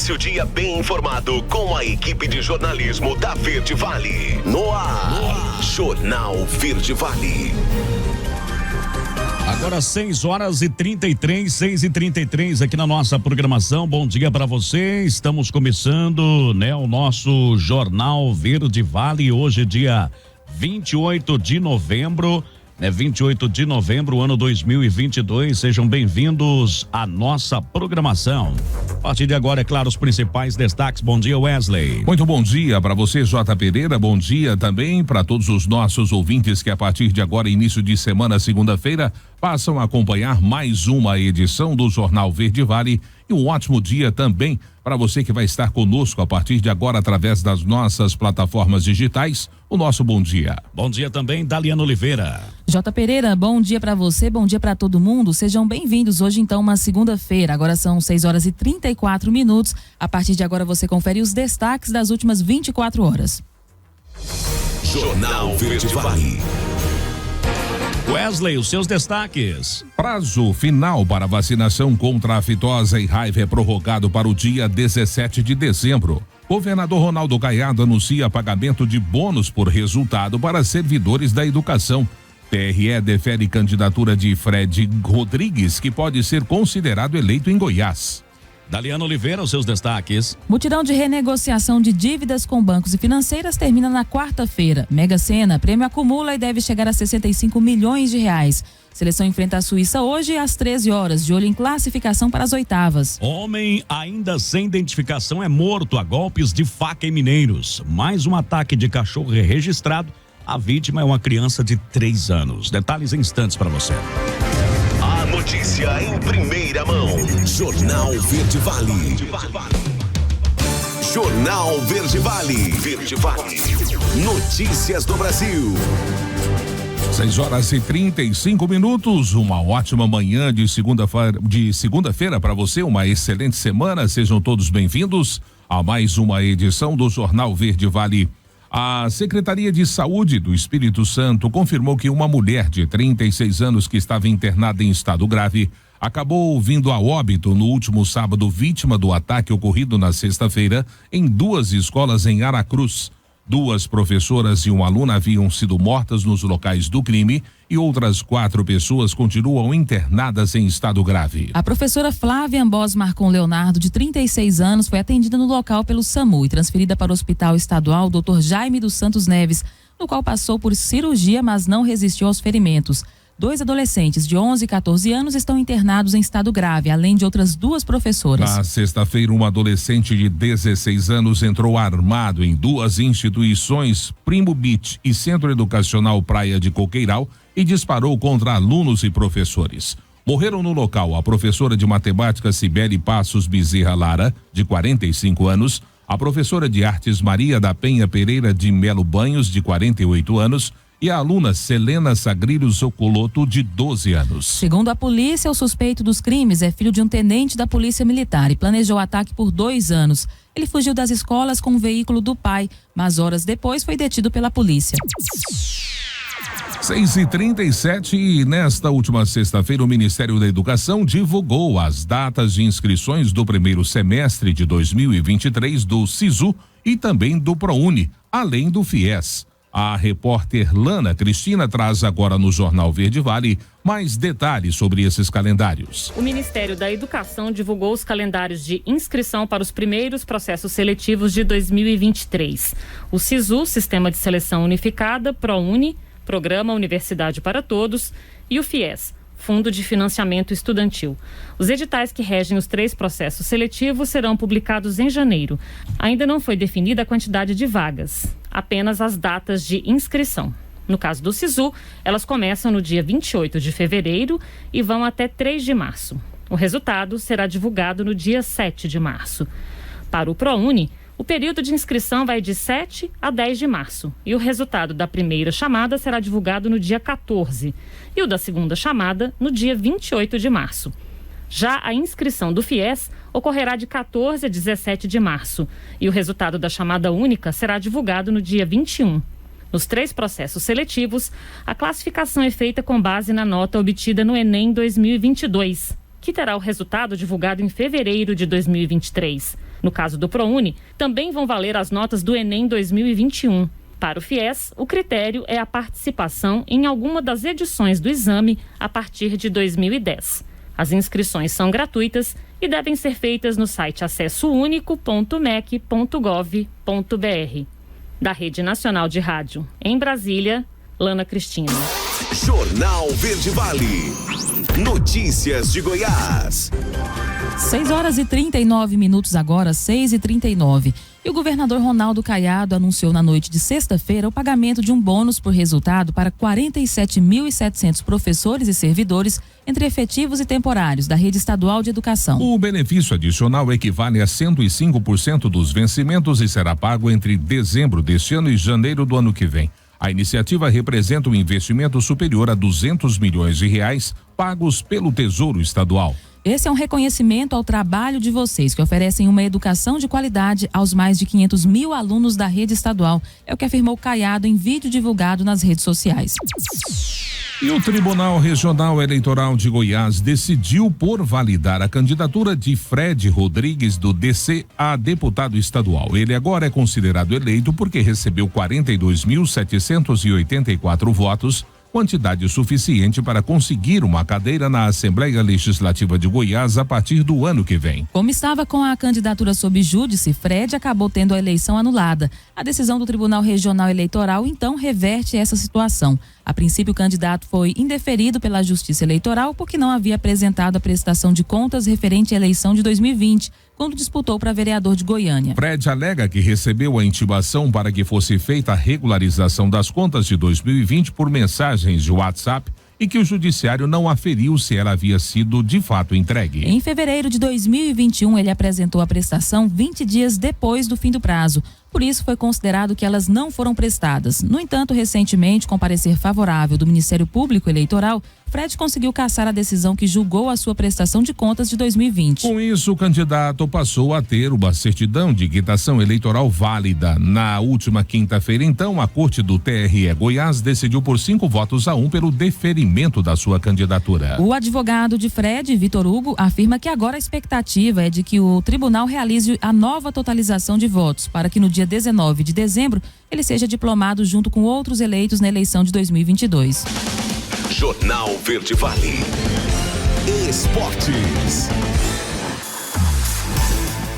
Comece o dia bem informado com a equipe de jornalismo da Verde Vale. No ar, Jornal Verde Vale. Agora 6h33 aqui na nossa programação. Bom dia para você. Estamos começando, o nosso Jornal Verde Vale. Hoje, dia 28 de novembro, 28 de novembro, ano 2022. Sejam bem-vindos à nossa programação. A partir de agora, é claro, os principais destaques. Bom dia, Wesley. Muito bom dia para você, J. Pereira. Bom dia também para todos os nossos ouvintes que a partir de agora, início de semana, segunda-feira, passam a acompanhar mais uma edição do Jornal Verde Vale. E um ótimo dia também para você que vai estar conosco a partir de agora através das nossas plataformas digitais. O nosso bom dia. Bom dia também, Daliana Oliveira. J. Pereira, bom dia para você, bom dia para todo mundo. Sejam bem-vindos. Hoje, então, uma segunda-feira. Agora são 6h34. A partir de agora você confere os destaques das últimas 24 horas. Jornal Verde Vale. Wesley, os seus destaques. Prazo final para vacinação contra a fitose e raiva é prorrogado para o dia 17 de dezembro. Governador Ronaldo Caiado anuncia pagamento de bônus por resultado para servidores da educação. TRE defere candidatura de Fred Rodrigues, que pode ser considerado eleito em Goiás. Daliana Oliveira, os seus destaques. Mutirão de renegociação de dívidas com bancos e financeiras termina na quarta-feira. Mega Sena, prêmio acumula e deve chegar a 65 milhões de reais. Seleção enfrenta a Suíça hoje às 13 horas, de olho em classificação para as oitavas. Homem ainda sem identificação é morto a golpes de faca em Mineiros. Mais um ataque de cachorro é registrado. A vítima é uma criança de 3 anos. Detalhes em instantes para você. A notícia em primeira mão. Jornal Verde Vale. Jornal Verde Vale. Verde Vale. Notícias do Brasil. 6h35. Uma ótima manhã de segunda-feira para você, uma excelente semana. Sejam todos bem-vindos a mais uma edição do Jornal Verde Vale. A Secretaria de Saúde do Espírito Santo confirmou que uma mulher de 36 anos que estava internada em estado grave acabou vindo a óbito no último sábado, vítima do ataque ocorrido na sexta-feira em 2 escolas em Aracruz. 2 professoras e um aluno haviam sido mortas nos locais do crime e outras 4 pessoas continuam internadas em estado grave. A professora Flávia Ambos Marcon Leonardo, de 36 anos, foi atendida no local pelo SAMU e transferida para o Hospital Estadual Dr. Jaime dos Santos Neves, no qual passou por cirurgia, mas não resistiu aos ferimentos. 2 adolescentes de 11 e 14 anos estão internados em estado grave, além de outras 2 professoras. Na sexta-feira, um adolescente de 16 anos entrou armado em 2 instituições, Primo Beach e Centro Educacional Praia de Coqueiral, e disparou contra alunos e professores. Morreram no local a professora de matemática Cibele Passos Bezerra Lara, de 45 anos, a professora de artes Maria da Penha Pereira de Melo Banhos, de 48 anos, e a aluna Selena Sagrilho Socoloto, de 12 anos. Segundo a polícia, o suspeito dos crimes é filho de um tenente da Polícia Militar e planejou o ataque por 2 anos. Ele fugiu das escolas com o veículo do pai, mas horas depois foi detido pela polícia. 6h37 e nesta última sexta-feira o Ministério da Educação divulgou as datas de inscrições do primeiro semestre de 2023 do SISU e também do ProUni, além do FIES. A repórter Lana Cristina traz agora no Jornal Verde Vale mais detalhes sobre esses calendários. O Ministério da Educação divulgou os calendários de inscrição para os primeiros processos seletivos de 2023. O SISU, Sistema de Seleção Unificada, ProUni, Programa Universidade para Todos, e o FIES, Fundo de Financiamento Estudantil. Os editais que regem os 3 processos seletivos serão publicados em janeiro. Ainda não foi definida a quantidade de vagas, apenas as datas de inscrição. No caso do SISU, elas começam no dia 28 de fevereiro e vão até 3 de março. O resultado será divulgado no dia 7 de março. Para o ProUni, o período de inscrição vai de 7 a 10 de março e o resultado da primeira chamada será divulgado no dia 14 e o da segunda chamada no dia 28 de março. Já a inscrição do FIES ocorrerá de 14 a 17 de março e o resultado da chamada única será divulgado no dia 21. Nos 3 processos seletivos, a classificação é feita com base na nota obtida no Enem 2022, que terá o resultado divulgado em fevereiro de 2023. No caso do ProUni, também vão valer as notas do Enem 2021. Para o FIES, o critério é a participação em alguma das edições do exame a partir de 2010. As inscrições são gratuitas e devem ser feitas no site acessounico.mec.gov.br. Da Rede Nacional de Rádio, em Brasília, Lana Cristina. Jornal Verde Vale. Notícias de Goiás. 6h39 agora, 6h39. E o governador Ronaldo Caiado anunciou na noite de sexta-feira o pagamento de um bônus por resultado para 47.700 professores e servidores, entre efetivos e temporários, da rede estadual de educação. O benefício adicional equivale a 105% dos vencimentos e será pago entre dezembro deste ano e janeiro do ano que vem. A iniciativa representa um investimento superior a 200 milhões de reais pagos pelo Tesouro Estadual. Esse é um reconhecimento ao trabalho de vocês, que oferecem uma educação de qualidade aos mais de 500 mil alunos da rede estadual. É o que afirmou Caiado em vídeo divulgado nas redes sociais. E o Tribunal Regional Eleitoral de Goiás decidiu por validar a candidatura de Fred Rodrigues, do DC, a deputado estadual. Ele agora é considerado eleito porque recebeu 42.784 votos, quantidade suficiente para conseguir uma cadeira na Assembleia Legislativa de Goiás a partir do ano que vem. Como estava com a candidatura sob júdice, Fred acabou tendo a eleição anulada. A decisão do Tribunal Regional Eleitoral então reverte essa situação. A princípio, o candidato foi indeferido pela Justiça Eleitoral porque não havia apresentado a prestação de contas referente à eleição de 2020, quando disputou para vereador de Goiânia. Fred alega que recebeu a intimação para que fosse feita a regularização das contas de 2020 por mensagens de WhatsApp e que o judiciário não aferiu se ela havia sido de fato entregue. Em fevereiro de 2021, ele apresentou a prestação 20 dias depois do fim do prazo. Por isso, foi considerado que elas não foram prestadas. No entanto, recentemente, com parecer favorável do Ministério Público Eleitoral, Fred conseguiu cassar a decisão que julgou a sua prestação de contas de 2020. Com isso, o candidato passou a ter uma certidão de quitação eleitoral válida. Na última quinta-feira, então, a Corte do TRE Goiás decidiu por 5-1 pelo deferimento da sua candidatura. O advogado de Fred, Vitor Hugo, afirma que agora a expectativa é de que o tribunal realize a nova totalização de votos, para que no dia 19 de dezembro ele seja diplomado junto com outros eleitos na eleição de 2022. Jornal Verde Vale. Esportes.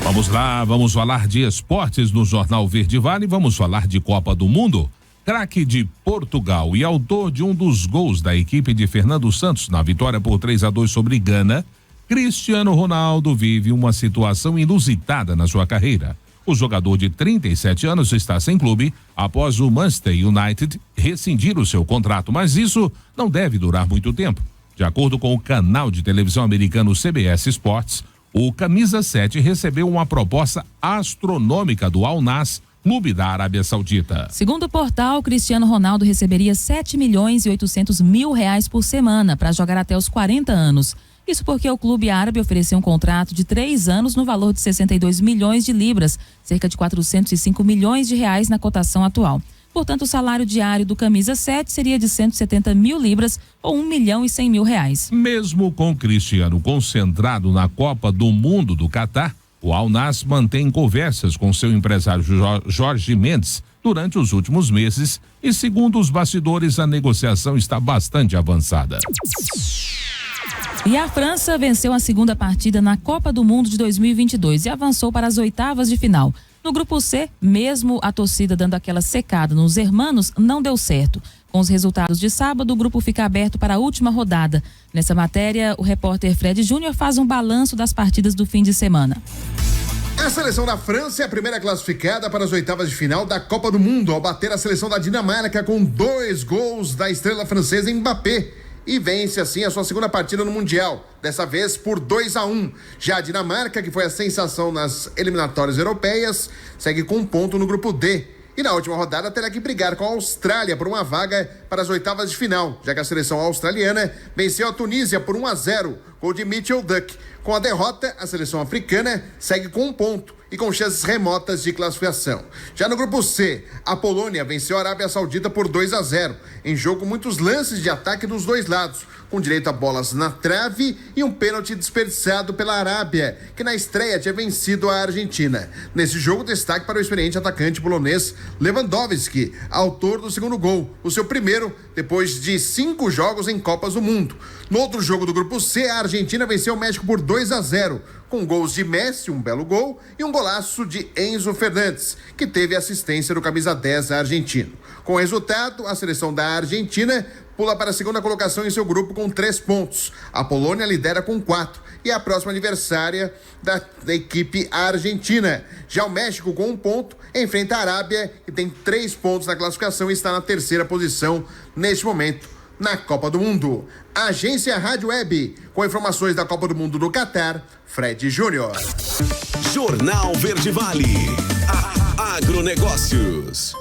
Vamos lá, vamos falar de esportes no Jornal Verde Vale, vamos falar de Copa do Mundo. Craque de Portugal e autor de um dos gols da equipe de Fernando Santos na vitória por 3-2 sobre Gana, Cristiano Ronaldo vive uma situação inusitada na sua carreira. O jogador de 37 anos está sem clube após o Manchester United rescindir o seu contrato, mas isso não deve durar muito tempo. De acordo com o canal de televisão americano CBS Sports, o camisa 7 recebeu uma proposta astronômica do Al Nassr, clube da Arábia Saudita. Segundo o portal, Cristiano Ronaldo receberia 7.800.000 reais por semana para jogar até os 40 anos. Isso porque o clube árabe ofereceu um contrato de 3 anos no valor de 62 milhões de libras, cerca de 405 milhões de reais na cotação atual. Portanto, o salário diário do camisa 7 seria de 170 mil libras ou 1.100.000 reais. Mesmo com Cristiano concentrado na Copa do Mundo do Catar, o Al Nassr mantém conversas com seu empresário Jorge Mendes durante os últimos meses e, segundo os bastidores, a negociação está bastante avançada. E a França venceu a segunda partida na Copa do Mundo de 2022 e avançou para as oitavas de final. No grupo C, mesmo a torcida dando aquela secada nos hermanos, não deu certo. Com os resultados de sábado, o grupo fica aberto para a última rodada. Nessa matéria, o repórter Fred Júnior faz um balanço das partidas do fim de semana. A seleção da França é a primeira classificada para as oitavas de final da Copa do Mundo, ao bater a seleção da Dinamarca com 2 gols da estrela francesa Mbappé. E vence assim a sua segunda partida no Mundial, dessa vez por 2-1. Já a Dinamarca, que foi a sensação nas eliminatórias europeias, segue com 1 ponto no grupo D. E na última rodada terá que brigar com a Austrália por uma vaga para as oitavas de final, já que a seleção australiana venceu a Tunísia por 1-0, gol de Mitchell Duck. Com a derrota, a seleção africana segue com 1 ponto e com chances remotas de classificação. Já no grupo C, a Polônia venceu a Arábia Saudita por 2-0, em jogo com muitos lances de ataque dos dois lados, com direito a bolas na trave e um pênalti desperdiçado pela Arábia, que na estreia tinha vencido a Argentina. Nesse jogo, destaque para o experiente atacante polonês Lewandowski, autor do segundo gol, o seu primeiro depois de 5 jogos em Copas do Mundo. No outro jogo do Grupo C, a Argentina venceu o México por 2-0, com gols de Messi, um belo gol, e um golaço de Enzo Fernandes, que teve assistência do camisa 10 argentino. Com o resultado, a seleção da Argentina pula para a segunda colocação em seu grupo com 3 pontos. A Polônia lidera com 4 e é a próxima adversária da equipe argentina. Já o México, com 1 ponto, enfrenta a Arábia, que tem 3 pontos na classificação e está na 3ª posição neste momento na Copa do Mundo. Agência Rádio Web, com informações da Copa do Mundo do Catar, Fred Júnior. Jornal Verde Vale. Agronegócios.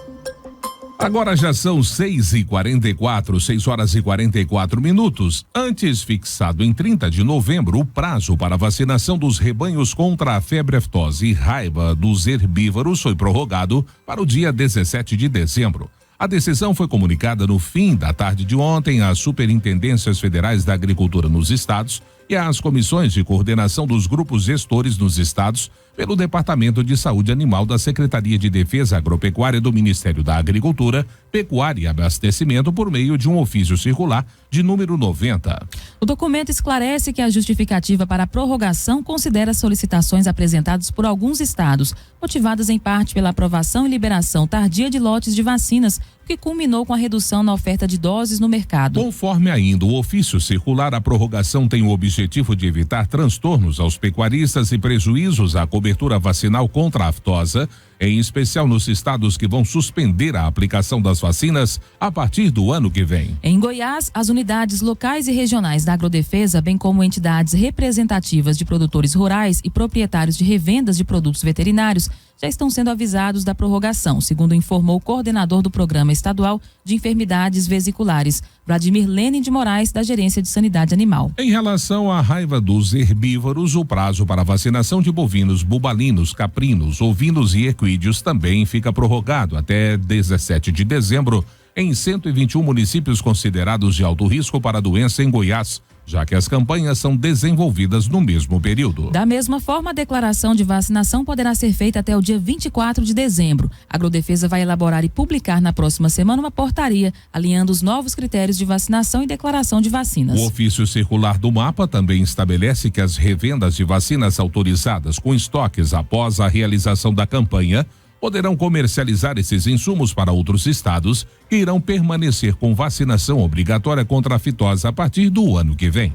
Agora já são 6h44, 6h44. Antes fixado em 30 de novembro, o prazo para vacinação dos rebanhos contra a febre aftosa e raiva dos herbívoros foi prorrogado para o dia 17 de dezembro. A decisão foi comunicada no fim da tarde de ontem às superintendências federais da agricultura nos estados e às comissões de coordenação dos grupos gestores nos estados pelo Departamento de Saúde Animal da Secretaria de Defesa Agropecuária do Ministério da Agricultura, Pecuária e Abastecimento por meio de um ofício circular de número 90. O documento esclarece que a justificativa para a prorrogação considera solicitações apresentadas por alguns estados, motivadas em parte pela aprovação e liberação tardia de lotes de vacinas, o que culminou com a redução na oferta de doses no mercado. Conforme ainda o ofício circular, a prorrogação tem o objetivo de evitar transtornos aos pecuaristas e prejuízos à cobertura vacinal contra a aftosa, em especial nos estados que vão suspender a aplicação das vacinas a partir do ano que vem. Em Goiás, as unidades locais e regionais da Agrodefesa, bem como entidades representativas de produtores rurais e proprietários de revendas de produtos veterinários, já estão sendo avisados da prorrogação, segundo informou o coordenador do Programa Estadual de Enfermidades Vesiculares, Vladimir Lenin de Moraes, da Gerência de Sanidade Animal. Em relação à raiva dos herbívoros, o prazo para vacinação de bovinos, bubalinos, caprinos, ovinos e equídeos também fica prorrogado até 17 de dezembro em 121 municípios considerados de alto risco para a doença em Goiás, já que as campanhas são desenvolvidas no mesmo período. Da mesma forma, a declaração de vacinação poderá ser feita até o dia 24 de dezembro. A Agrodefesa vai elaborar e publicar na próxima semana uma portaria, alinhando os novos critérios de vacinação e declaração de vacinas. O ofício circular do MAPA também estabelece que as revendas de vacinas autorizadas com estoques após a realização da campanha poderão comercializar esses insumos para outros estados que irão permanecer com vacinação obrigatória contra a fitose a partir do ano que vem.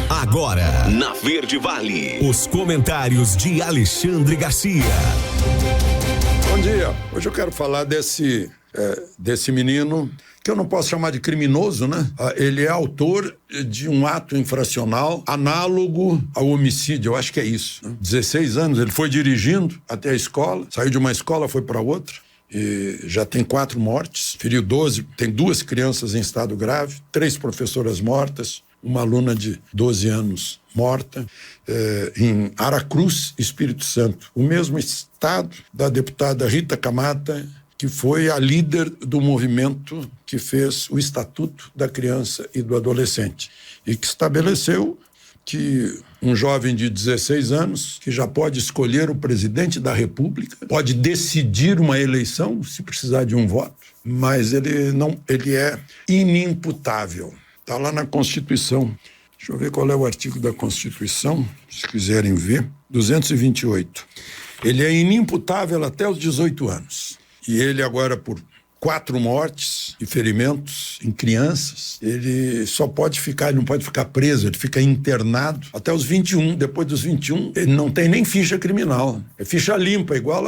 Agora, na Verde Vale, os comentários de Alexandre Garcia. Bom dia. Hoje eu quero falar desse menino que eu não posso chamar de criminoso, né? Ele é autor de um ato infracional análogo ao homicídio, eu acho que é isso. 16 anos, ele foi dirigindo até a escola, saiu de uma escola, foi para outra, e já tem 4 mortes, feriu 12, tem 2 crianças em estado grave, 3 professoras mortas, uma aluna de 12 anos morta, em Aracruz, Espírito Santo. O mesmo estado da deputada Rita Camata, que foi a líder do movimento que fez o Estatuto da Criança e do Adolescente e que estabeleceu que um jovem de 16 anos, que já pode escolher o presidente da República, pode decidir uma eleição, se precisar de um voto, mas ele é inimputável. Está lá na Constituição. Deixa eu ver qual é o artigo da Constituição, se quiserem ver. 228. Ele é inimputável até os 18 anos. E ele agora, por 4 mortes e ferimentos em crianças, ele só pode ficar, ele não pode ficar preso, ele fica internado até os 21. Depois dos 21, ele não tem nem ficha criminal. É ficha limpa, igual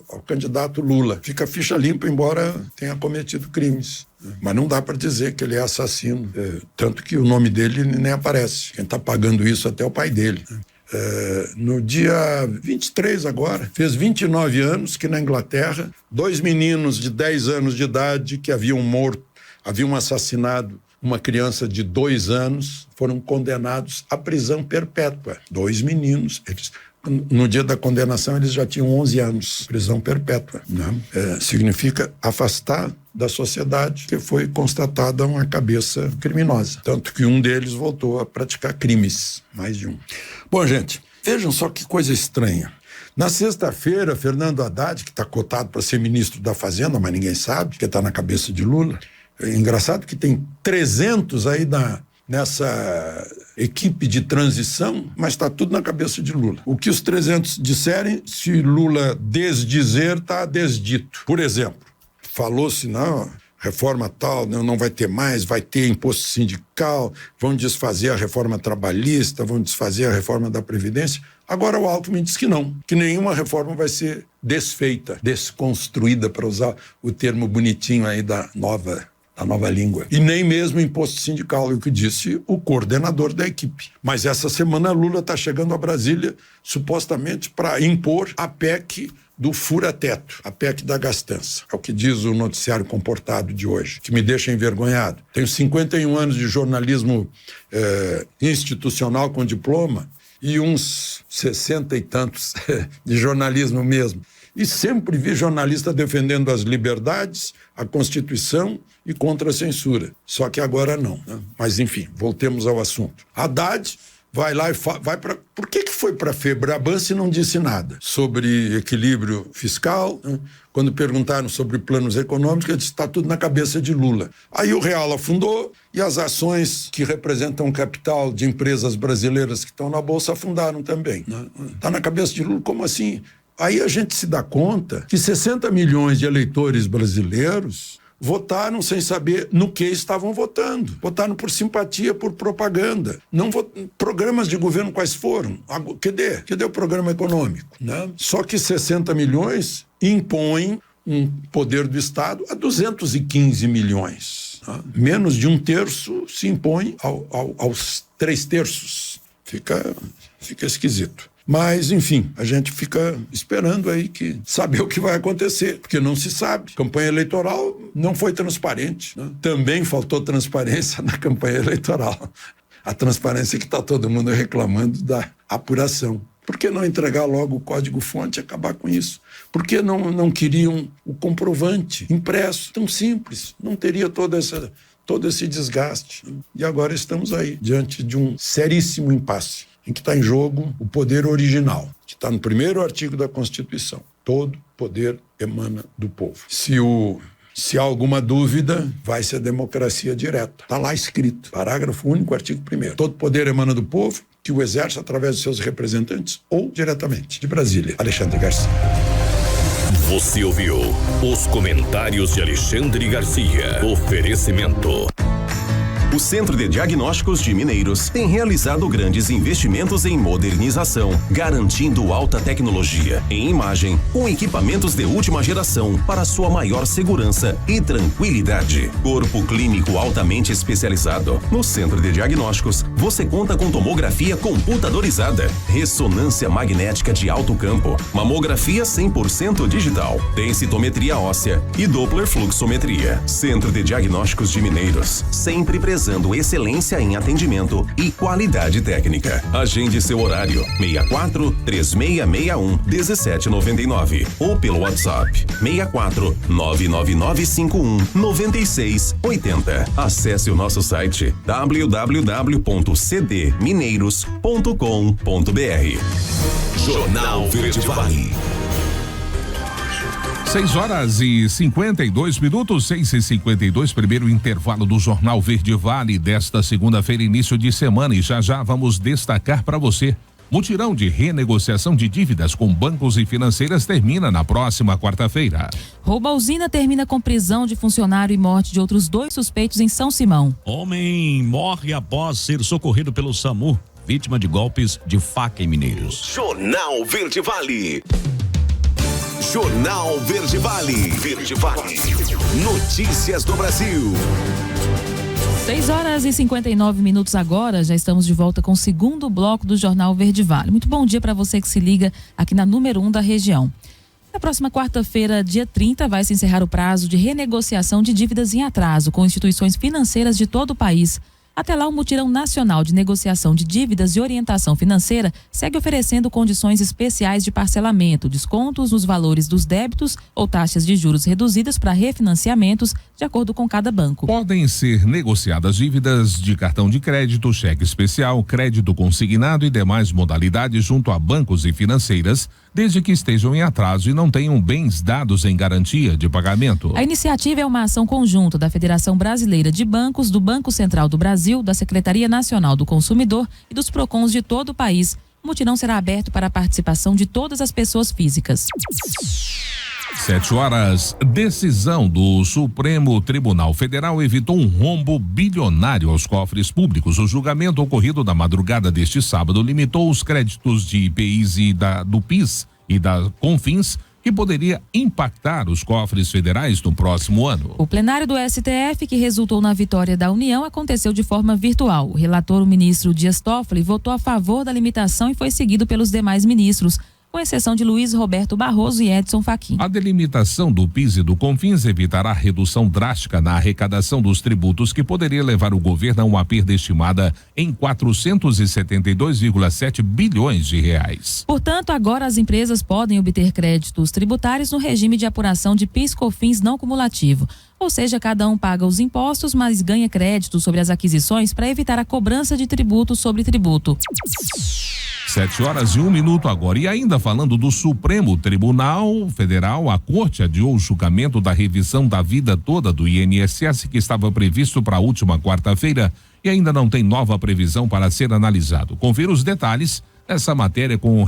ao candidato Lula. Fica ficha limpa, embora tenha cometido crimes. Mas não dá para dizer que ele é assassino. Tanto que o nome dele nem aparece. Quem está pagando isso até é o pai dele. No dia 23 agora, fez 29 anos que na Inglaterra, 2 meninos de 10 anos de idade que haviam assassinado uma criança de 2 anos, foram condenados à prisão perpétua. 2 meninos, no dia da condenação eles já tinham 11 anos, prisão perpétua, né? Significa afastar da sociedade, que foi constatada uma cabeça criminosa. Tanto que um deles voltou a praticar crimes, mais de um. Bom, gente, vejam só que coisa estranha. Na sexta-feira, Fernando Haddad, que está cotado para ser ministro da Fazenda, mas ninguém sabe, porque está na cabeça de Lula. É engraçado que tem 300 aí nessa equipe de transição, mas está tudo na cabeça de Lula. O que os 300 disserem, se Lula desdizer, está desdito. Por exemplo, falou-se, não, reforma tal, não vai ter mais, vai ter imposto sindical, vão desfazer a reforma trabalhista, vão desfazer a reforma da Previdência. Agora o Alckmin diz que não, que nenhuma reforma vai ser desfeita, desconstruída, para usar o termo bonitinho aí da nova língua. E nem mesmo imposto sindical, é o que disse o coordenador da equipe. Mas essa semana Lula está chegando a Brasília, supostamente para impor a PEC do fura-teto, a PEC da gastança. É o que diz o noticiário comportado de hoje, que me deixa envergonhado. Tenho 51 anos de jornalismo institucional com diploma e uns 60 e tantos de jornalismo mesmo. E sempre vi jornalista defendendo as liberdades, a Constituição e contra a censura. Só que agora não, né? Mas, enfim, voltemos ao assunto. Haddad vai lá e vai para... Por que foi para a Febraban se não disse nada sobre equilíbrio fiscal, né? Quando perguntaram sobre planos econômicos, ele disse, está tudo na cabeça de Lula. Aí o real afundou e as ações que representam o capital de empresas brasileiras que estão na Bolsa afundaram também, né? Está na cabeça de Lula, como assim? Aí a gente se dá conta que 60 milhões de eleitores brasileiros votaram sem saber no que estavam votando. Votaram por simpatia, por propaganda. Não programas de governo quais foram? Cadê o programa econômico? Né? Só que 60 milhões impõem um poder do Estado a 215 milhões. Né? Menos de 1/3 se impõe aos 3/3. Fica esquisito. Mas, enfim, a gente fica esperando aí saber o que vai acontecer, porque não se sabe. A campanha eleitoral não foi transparente, né? Também faltou transparência na campanha eleitoral. A transparência que está todo mundo reclamando da apuração. Por que não entregar logo o código-fonte e acabar com isso? Por que não queriam o comprovante impresso? Tão simples, não teria todo esse desgaste. E agora estamos aí, diante de um seríssimo impasse, em que está em jogo o poder original, que está no 1º artigo da Constituição. Todo poder emana do povo. Se há alguma dúvida, vai ser a democracia direta. Está lá escrito, parágrafo único, artigo 1º. Todo poder emana do povo, que o exerce através de seus representantes ou diretamente. De Brasília, Alexandre Garcia. Você ouviu os comentários de Alexandre Garcia. Oferecimento. O Centro de Diagnósticos de Mineiros tem realizado grandes investimentos em modernização, garantindo alta tecnologia em imagem, com equipamentos de última geração para sua maior segurança e tranquilidade. Corpo clínico altamente especializado. No Centro de Diagnósticos, você conta com tomografia computadorizada, ressonância magnética de alto campo, mamografia 100% digital, densitometria óssea e Doppler fluxometria. Centro de Diagnósticos de Mineiros, sempre presente, excelência em atendimento e qualidade técnica. Agende seu horário 64-3661-1799 ou pelo WhatsApp 64-99951-9680. Acesse o nosso site www.cdmineiros.com.br. Jornal Verde Vale. 6h52, 6h52, primeiro intervalo do Jornal Verde Vale desta segunda-feira, início de semana, e já vamos destacar para você. Mutirão de renegociação de dívidas com bancos e financeiras termina na próxima quarta-feira. Roubo à usina termina com prisão de funcionário e morte de outros 2 suspeitos em São Simão. Homem morre após ser socorrido pelo SAMU, vítima de golpes de faca em Mineiros. Jornal Verde Vale. Jornal Verde Vale. Verde Vale. Notícias do Brasil. 6h59 agora, já estamos de volta com o segundo bloco do Jornal Verde Vale. Muito bom dia para você que se liga aqui na número 1 da região. Na próxima quarta-feira, dia 30, vai se encerrar o prazo de renegociação de dívidas em atraso com instituições financeiras de todo o país. Até lá, o Mutirão Nacional de Negociação de Dívidas e Orientação Financeira segue oferecendo condições especiais de parcelamento, descontos nos valores dos débitos ou taxas de juros reduzidas para refinanciamentos, de acordo com cada banco. Podem ser negociadas dívidas de cartão de crédito, cheque especial, crédito consignado e demais modalidades junto a bancos e financeiras, desde que estejam em atraso e não tenham bens dados em garantia de pagamento. A iniciativa é uma ação conjunta da Federação Brasileira de Bancos, do Banco Central do Brasil, da Secretaria Nacional do Consumidor e dos PROCONs de todo o país. O mutirão será aberto para a participação de todas as pessoas físicas. 7h. Decisão do Supremo Tribunal Federal evitou um rombo bilionário aos cofres públicos. O julgamento ocorrido na madrugada deste sábado limitou os créditos de IPIs do PIS e da Confins, que poderia impactar os cofres federais no próximo ano. O plenário do STF, que resultou na vitória da União, aconteceu de forma virtual. O relator, o ministro Dias Toffoli, votou a favor da limitação e foi seguido pelos demais ministros, com exceção de Luiz Roberto Barroso e Edson Fachin. A delimitação do PIS e do Confins evitará redução drástica na arrecadação dos tributos, que poderia levar o governo a uma perda estimada em 472,7 bilhões de reais. Portanto, agora as empresas podem obter créditos tributários no regime de apuração de PIS/Cofins não cumulativo. Ou seja, cada um paga os impostos, mas ganha crédito sobre as aquisições para evitar a cobrança de tributo sobre tributo. 7h01 agora. E ainda falando do Supremo Tribunal Federal, a Corte adiou o julgamento da revisão da vida toda do INSS, que estava previsto para a última quarta-feira e ainda não tem nova previsão para ser analisado. Confira os detalhes nessa matéria com a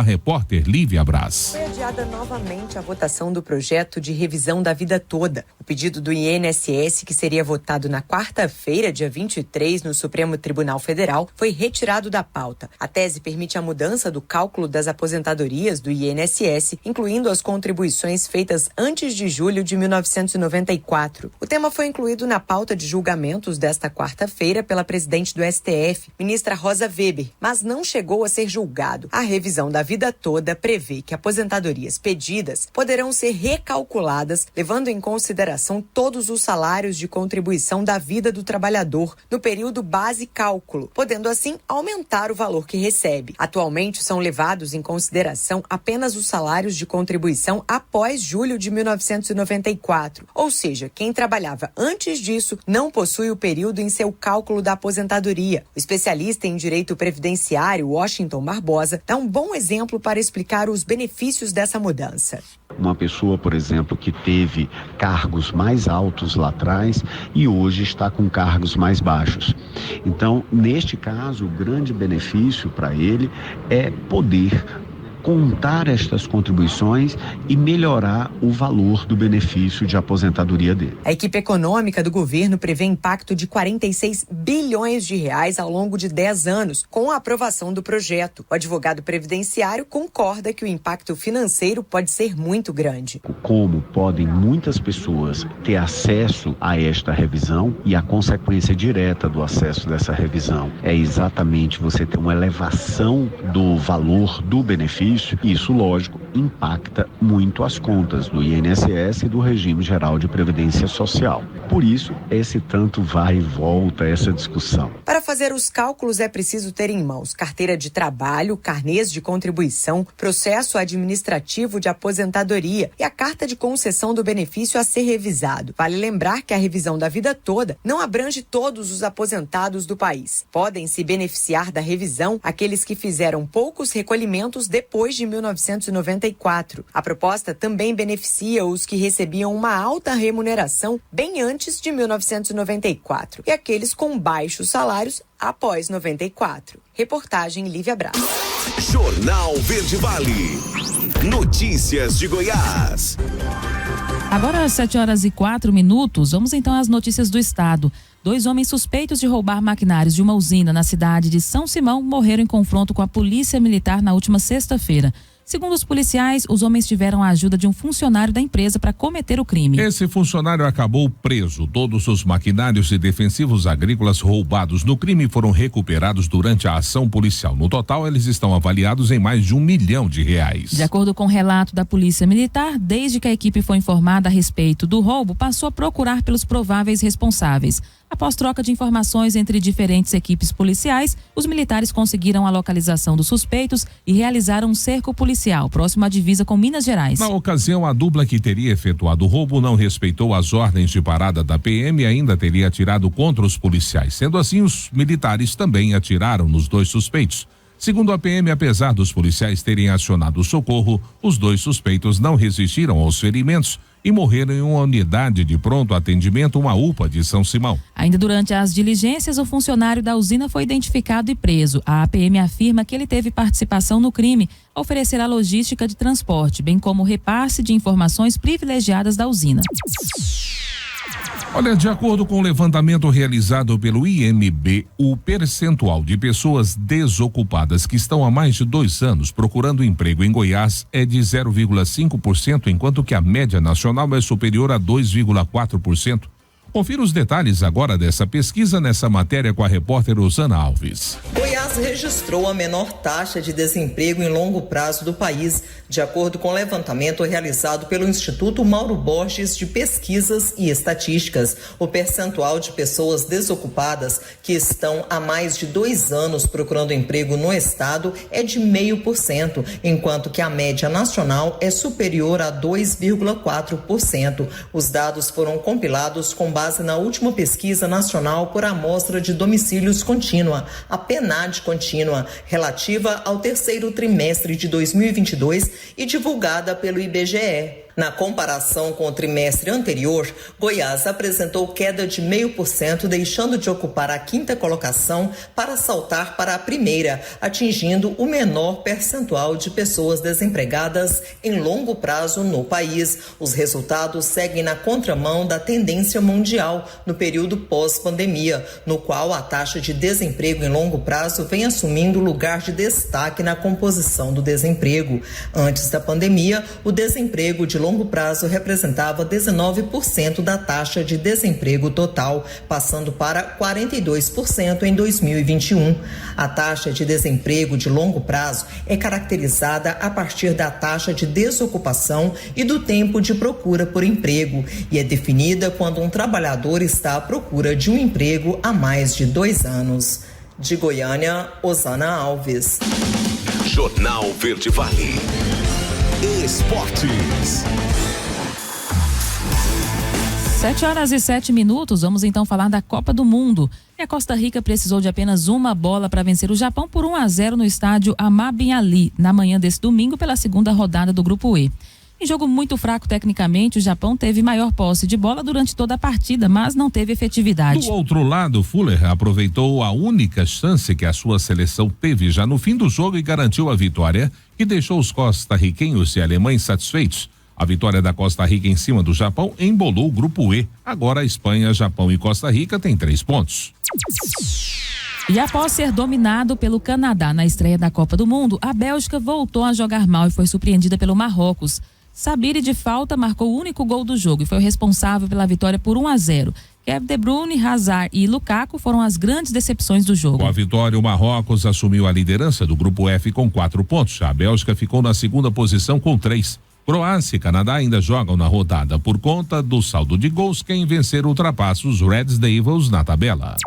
repórter Lívia Braz. Foi adiada novamente a votação do projeto de revisão da vida toda. O pedido do INSS, que seria votado na quarta-feira, dia 23, no Supremo Tribunal Federal, foi retirado da pauta. A tese permite a mudança do cálculo das aposentadorias do INSS, incluindo as contribuições feitas antes de julho de 1994. O tema foi incluído na pauta de julgamentos desta quarta-feira pela presidente do STF, ministra Rosa Weber, mas não chegou a ser julgado. A revisão da vida toda prevê que aposentadorias pedidas poderão ser recalculadas, levando em consideração todos os salários de contribuição da vida do trabalhador no período base cálculo, podendo assim aumentar o valor que recebe. Atualmente são levados em consideração apenas os salários de contribuição após julho de 1994, ou seja, quem trabalhava antes disso não possui o período em seu cálculo da aposentadoria. O especialista em direito previdenciário, Washington Barbosa, dá um bom exemplo para explicar os benefícios dessa mudança. Uma pessoa, por exemplo, que teve cargos mais altos lá atrás e hoje está com cargos mais baixos. Então, neste caso, o grande benefício para ele é poder contar estas contribuições e melhorar o valor do benefício de aposentadoria dele. A equipe econômica do governo prevê impacto de 46 bilhões de reais ao longo de 10 anos, com a aprovação do projeto. O advogado previdenciário concorda que o impacto financeiro pode ser muito grande. Como podem muitas pessoas ter acesso a esta revisão, e a consequência direta do acesso dessa revisão é exatamente você ter uma elevação do valor do benefício. Isso, lógico, impacta muito as contas do INSS e do Regime Geral de Previdência Social. Por isso, esse tanto vai e volta, essa discussão. Para fazer os cálculos é preciso ter em mãos carteira de trabalho, carnês de contribuição, processo administrativo de aposentadoria e a carta de concessão do benefício a ser revisado. Vale lembrar que a revisão da vida toda não abrange todos os aposentados do país. Podem se beneficiar da revisão aqueles que fizeram poucos recolhimentos depois de 1994. A proposta também beneficia os que recebiam uma alta remuneração bem antes de 1994 e aqueles com baixos salários após 94. Reportagem Lívia Braz. Jornal Verde Vale. Notícias de Goiás. Agora às 7h04, vamos então às notícias do estado. 2 homens suspeitos de roubar maquinários de uma usina na cidade de São Simão morreram em confronto com a polícia militar na última sexta-feira. Segundo os policiais, os homens tiveram a ajuda de um funcionário da empresa para cometer o crime. Esse funcionário acabou preso. Todos os maquinários e defensivos agrícolas roubados no crime foram recuperados durante a ação policial. No total, eles estão avaliados em mais de R$1 milhão. De acordo com o relato da Polícia Militar, desde que a equipe foi informada a respeito do roubo, passou a procurar pelos prováveis responsáveis. Após troca de informações entre diferentes equipes policiais, os militares conseguiram a localização dos suspeitos e realizaram um cerco policial próximo à divisa com Minas Gerais. Na ocasião, a dupla que teria efetuado o roubo não respeitou as ordens de parada da PM e ainda teria atirado contra os policiais. Sendo assim, os militares também atiraram nos dois suspeitos. Segundo a PM, apesar dos policiais terem acionado o socorro, os dois suspeitos não resistiram aos ferimentos e morreram em uma unidade de pronto atendimento, uma UPA de São Simão. Ainda durante as diligências, o funcionário da usina foi identificado e preso. A PM afirma que ele teve participação no crime ao oferecer a logística de transporte, bem como o repasse de informações privilegiadas da usina. Olha, de acordo com o levantamento realizado pelo IMB, o percentual de pessoas desocupadas que estão há mais de 2 anos procurando emprego em Goiás é de 0,5%, enquanto que a média nacional é superior a 2,4%. Confira os detalhes agora dessa pesquisa nessa matéria com a repórter Osana Alves. Goiás registrou a menor taxa de desemprego em longo prazo do país, de acordo com o levantamento realizado pelo Instituto Mauro Borges de Pesquisas e Estatísticas. O percentual de pessoas desocupadas que estão há mais de 2 anos procurando emprego no estado é de 0,5%, enquanto que a média nacional é superior a 2,4%. Os dados foram compilados com base na última pesquisa nacional por amostra de domicílios contínua, a PNAD contínua, relativa ao 3º trimestre de 2022 e divulgada pelo IBGE. Na comparação com o trimestre anterior, Goiás apresentou queda de 0,5%, deixando de ocupar a 5ª colocação para saltar para a 1ª, atingindo o menor percentual de pessoas desempregadas em longo prazo no país. Os resultados seguem na contramão da tendência mundial no período pós-pandemia, no qual a taxa de desemprego em longo prazo vem assumindo lugar de destaque na composição do desemprego. Antes da pandemia, o desemprego de longo prazo representava 19% da taxa de desemprego total, passando para 42% em 2021. A taxa de desemprego de longo prazo é caracterizada a partir da taxa de desocupação e do tempo de procura por emprego e é definida quando um trabalhador está à procura de um emprego há mais de 2 anos. De Goiânia, Osana Alves. Jornal Verde Vale. Esportes. 7h07. Vamos então falar da Copa do Mundo. E a Costa Rica precisou de apenas uma bola para vencer o Japão por 1-0 no estádio Amabin Ali, na manhã desse domingo, pela 2ª rodada do Grupo E. Em jogo muito fraco tecnicamente, o Japão teve maior posse de bola durante toda a partida, mas não teve efetividade. Do outro lado, Fuller aproveitou a única chance que a sua seleção teve já no fim do jogo e garantiu a vitória, que deixou os costarriquenhos e alemães satisfeitos. A vitória da Costa Rica em cima do Japão embolou o Grupo E. Agora a Espanha, Japão e Costa Rica têm 3 pontos. E após ser dominado pelo Canadá na estreia da Copa do Mundo, a Bélgica voltou a jogar mal e foi surpreendida pelo Marrocos. Sabiri, de falta, marcou o único gol do jogo e foi o responsável pela vitória por 1-0. Kevin De Bruyne, Hazard e Lukaku foram as grandes decepções do jogo. Com a vitória, o Marrocos assumiu a liderança do Grupo F com 4 pontos. A Bélgica ficou na 2ª posição com 3. Croácia e Canadá ainda jogam na rodada. Por conta do saldo de gols, quem vencer ultrapassa os Red Devils na tabela.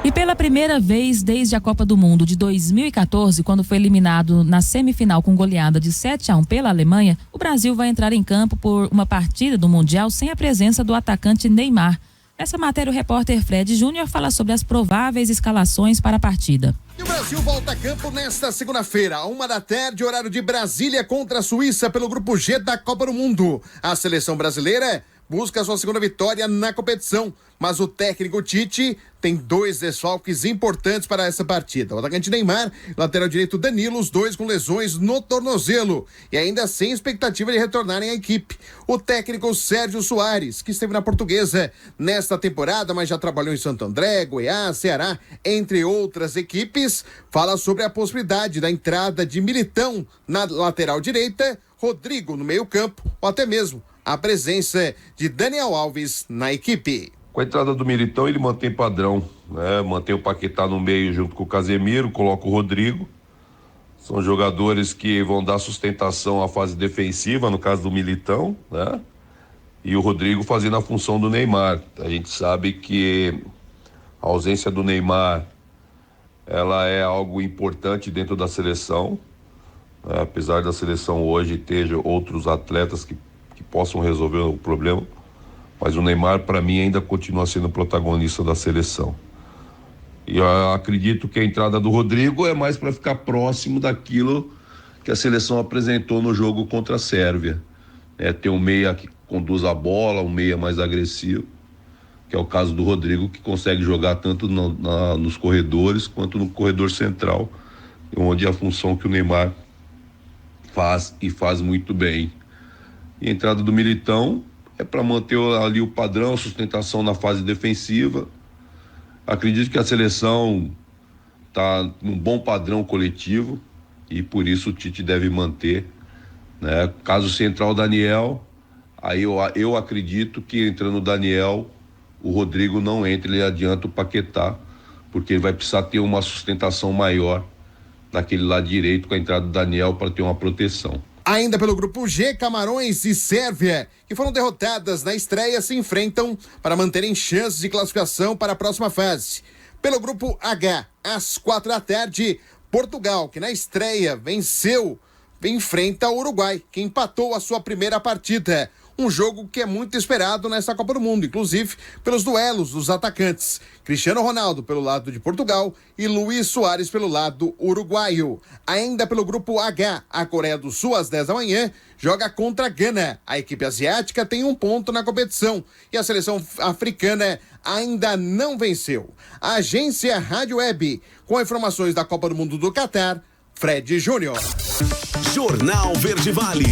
E pela primeira vez desde a Copa do Mundo de 2014, quando foi eliminado na semifinal com goleada de 7-1 pela Alemanha, o Brasil vai entrar em campo por uma partida do Mundial sem a presença do atacante Neymar. Nessa matéria, o repórter Fred Júnior fala sobre as prováveis escalações para a partida. E o Brasil volta a campo nesta segunda-feira, 13h, horário de Brasília, contra a Suíça pelo Grupo G da Copa do Mundo. A seleção brasileira busca sua segunda vitória na competição, mas o técnico Tite tem 2 desfalques importantes para essa partida. O atacante Neymar, lateral direito Danilo, os 2 com lesões no tornozelo e ainda sem expectativa de retornarem à equipe. O técnico Sérgio Soares, que esteve na Portuguesa nesta temporada, mas já trabalhou em Santo André, Goiás, Ceará, entre outras equipes, fala sobre a possibilidade da entrada de Militão na lateral direita, Rodrigo no meio-campo ou até mesmo a presença de Daniel Alves na equipe. Com a entrada do Militão, ele mantém padrão, né? Mantém o Paquetá no meio junto com o Casemiro, coloca o Rodrigo. São jogadores que vão dar sustentação à fase defensiva, no caso do Militão, né? E o Rodrigo fazendo a função do Neymar. A gente sabe que a ausência do Neymar, ela é algo importante dentro da seleção, né? Apesar da seleção hoje ter outros atletas que possam resolver o problema, mas o Neymar, para mim, ainda continua sendo protagonista da seleção. E eu acredito que a entrada do Rodrigo é mais para ficar próximo daquilo que a seleção apresentou no jogo contra a Sérvia. Ter um meia que conduz a bola, um meia mais agressivo, que é o caso do Rodrigo, que consegue jogar tanto nos corredores quanto no corredor central, onde é a função que o Neymar faz e faz muito bem. E a entrada do Militão é para manter ali o padrão, a sustentação na fase defensiva. Acredito que a seleção está num bom padrão coletivo e por isso o Tite deve manter, né? Caso central Daniel, aí eu acredito que entrando o Daniel, o Rodrigo não entra, ele adianta o Paquetá, porque ele vai precisar ter uma sustentação maior naquele lado direito com a entrada do Daniel para ter uma proteção. Ainda pelo grupo G, Camarões e Sérvia, que foram derrotadas na estreia, se enfrentam para manterem chances de classificação para a próxima fase. Pelo grupo H, às 16h, Portugal, que na estreia enfrenta o Uruguai, que empatou a sua primeira partida. Um jogo que é muito esperado nessa Copa do Mundo, inclusive pelos duelos dos atacantes. Cristiano Ronaldo pelo lado de Portugal e Luis Soares pelo lado uruguaio. Ainda pelo grupo H, a Coreia do Sul, às 10h, joga contra a Gana. A equipe asiática tem 1 ponto na competição e a seleção africana ainda não venceu. A agência Rádio Web, com informações da Copa do Mundo do Catar, Fred Júnior. Jornal Verde Vale.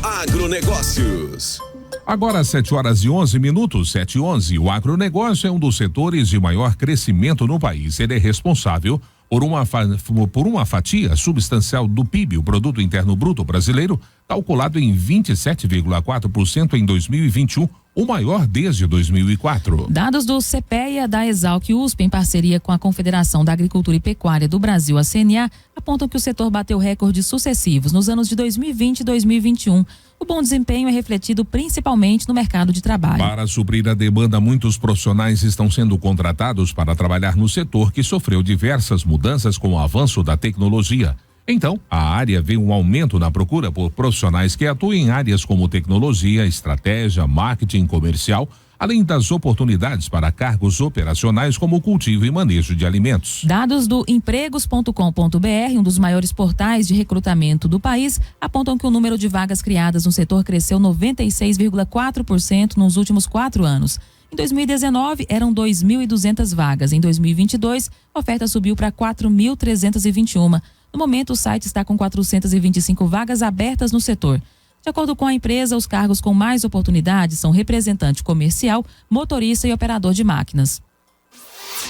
Agronegócios. Agora 7h11, 7h11. O agronegócio é um dos setores de maior crescimento no país. Ele é responsável por uma fatia substancial do PIB, o Produto Interno Bruto brasileiro, calculado em 27,4% em 2021, o maior desde 2004. Dados do CPEA da Exalc-USP, em parceria com a Confederação da Agricultura e Pecuária do Brasil, a CNA, apontam que o setor bateu recordes sucessivos nos anos de 2020 e 2021. O bom desempenho é refletido principalmente no mercado de trabalho. Para suprir a demanda, muitos profissionais estão sendo contratados para trabalhar no setor que sofreu diversas mudanças com o avanço da tecnologia. Então, a área vê um aumento na procura por profissionais que atuem em áreas como tecnologia, estratégia, marketing comercial, além das oportunidades para cargos operacionais como cultivo e manejo de alimentos. Dados do empregos.com.br, um dos maiores portais de recrutamento do país, apontam que o número de vagas criadas no setor cresceu 96,4% nos últimos 4 anos. Em 2019, eram 2.200 vagas. Em 2022, a oferta subiu para 4.321. No momento, o site está com 425 vagas abertas no setor. De acordo com a empresa, os cargos com mais oportunidades são representante comercial, motorista e operador de máquinas.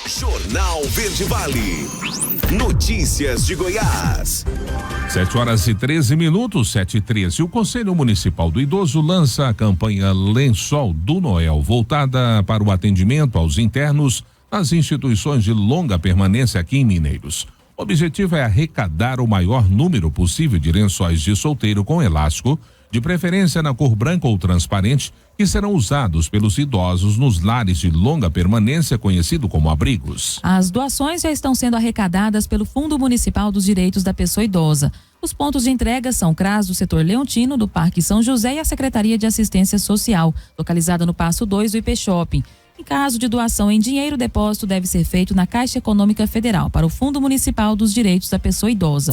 Jornal Verde Vale. Notícias de Goiás. 7h13, 7h13. O Conselho Municipal do Idoso lança a campanha Lençol do Noel, voltada para o atendimento aos internos nas instituições de longa permanência aqui em Mineiros. O objetivo é arrecadar o maior número possível de lençóis de solteiro com elástico, de preferência na cor branca ou transparente, que serão usados pelos idosos nos lares de longa permanência, conhecido como abrigos. As doações já estão sendo arrecadadas pelo Fundo Municipal dos Direitos da Pessoa Idosa. Os pontos de entrega são o CRAS do setor Leontino, do Parque São José, e a Secretaria de Assistência Social, localizada no Passo 2 do IP Shopping. Em caso de doação em dinheiro, o depósito deve ser feito na Caixa Econômica Federal para o Fundo Municipal dos Direitos da Pessoa Idosa.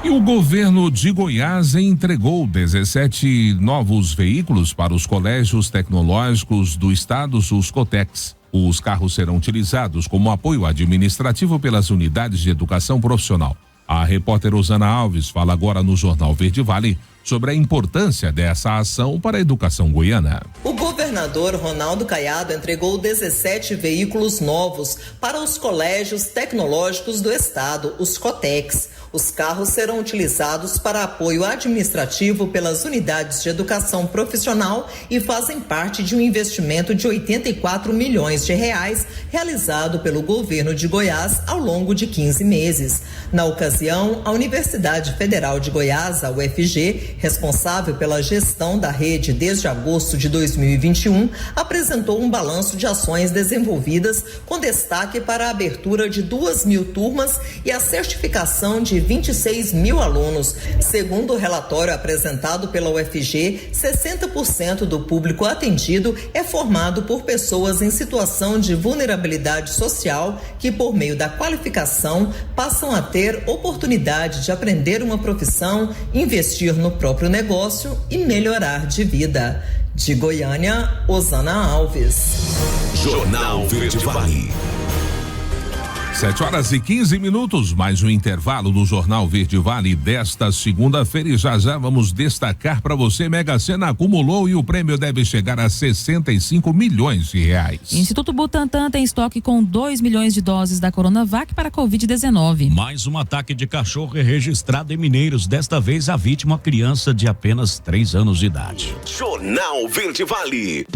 E o governo de Goiás entregou 17 novos veículos para os colégios tecnológicos do estado, os Cotex. Os carros serão utilizados como apoio administrativo pelas unidades de educação profissional. A repórter Osana Alves fala agora no Jornal Verde Vale sobre a importância dessa ação para a educação goiana. O governador Ronaldo Caiado entregou 17 veículos novos para os colégios tecnológicos do estado, os Cotex. Os carros serão utilizados para apoio administrativo pelas unidades de educação profissional e fazem parte de um investimento de 84 milhões de reais realizado pelo governo de Goiás ao longo de 15 meses. Na ocasião, a Universidade Federal de Goiás, a UFG, responsável pela gestão da rede desde agosto de 2021, apresentou um balanço de ações desenvolvidas com destaque para a abertura de 2.000 turmas e a certificação de 26 mil alunos. Segundo o relatório apresentado pela UFG, 60% do público atendido é formado por pessoas em situação de vulnerabilidade social que, por meio da qualificação, passam a ter oportunidade de aprender uma profissão, investir no próprio negócio e melhorar de vida. De Goiânia, Osana Alves. Jornal Verde Vale. 7h15, mais um intervalo do Jornal Verde Vale desta segunda-feira e já vamos destacar para você: Mega Sena acumulou e o prêmio deve chegar a 65 milhões de reais. Instituto Butantan tem estoque com 2 milhões de doses da Coronavac para a Covid-19. Mais um ataque de cachorro é registrado em Mineiros, desta vez a vítima, uma criança de apenas 3 anos de idade. Jornal Verde Vale.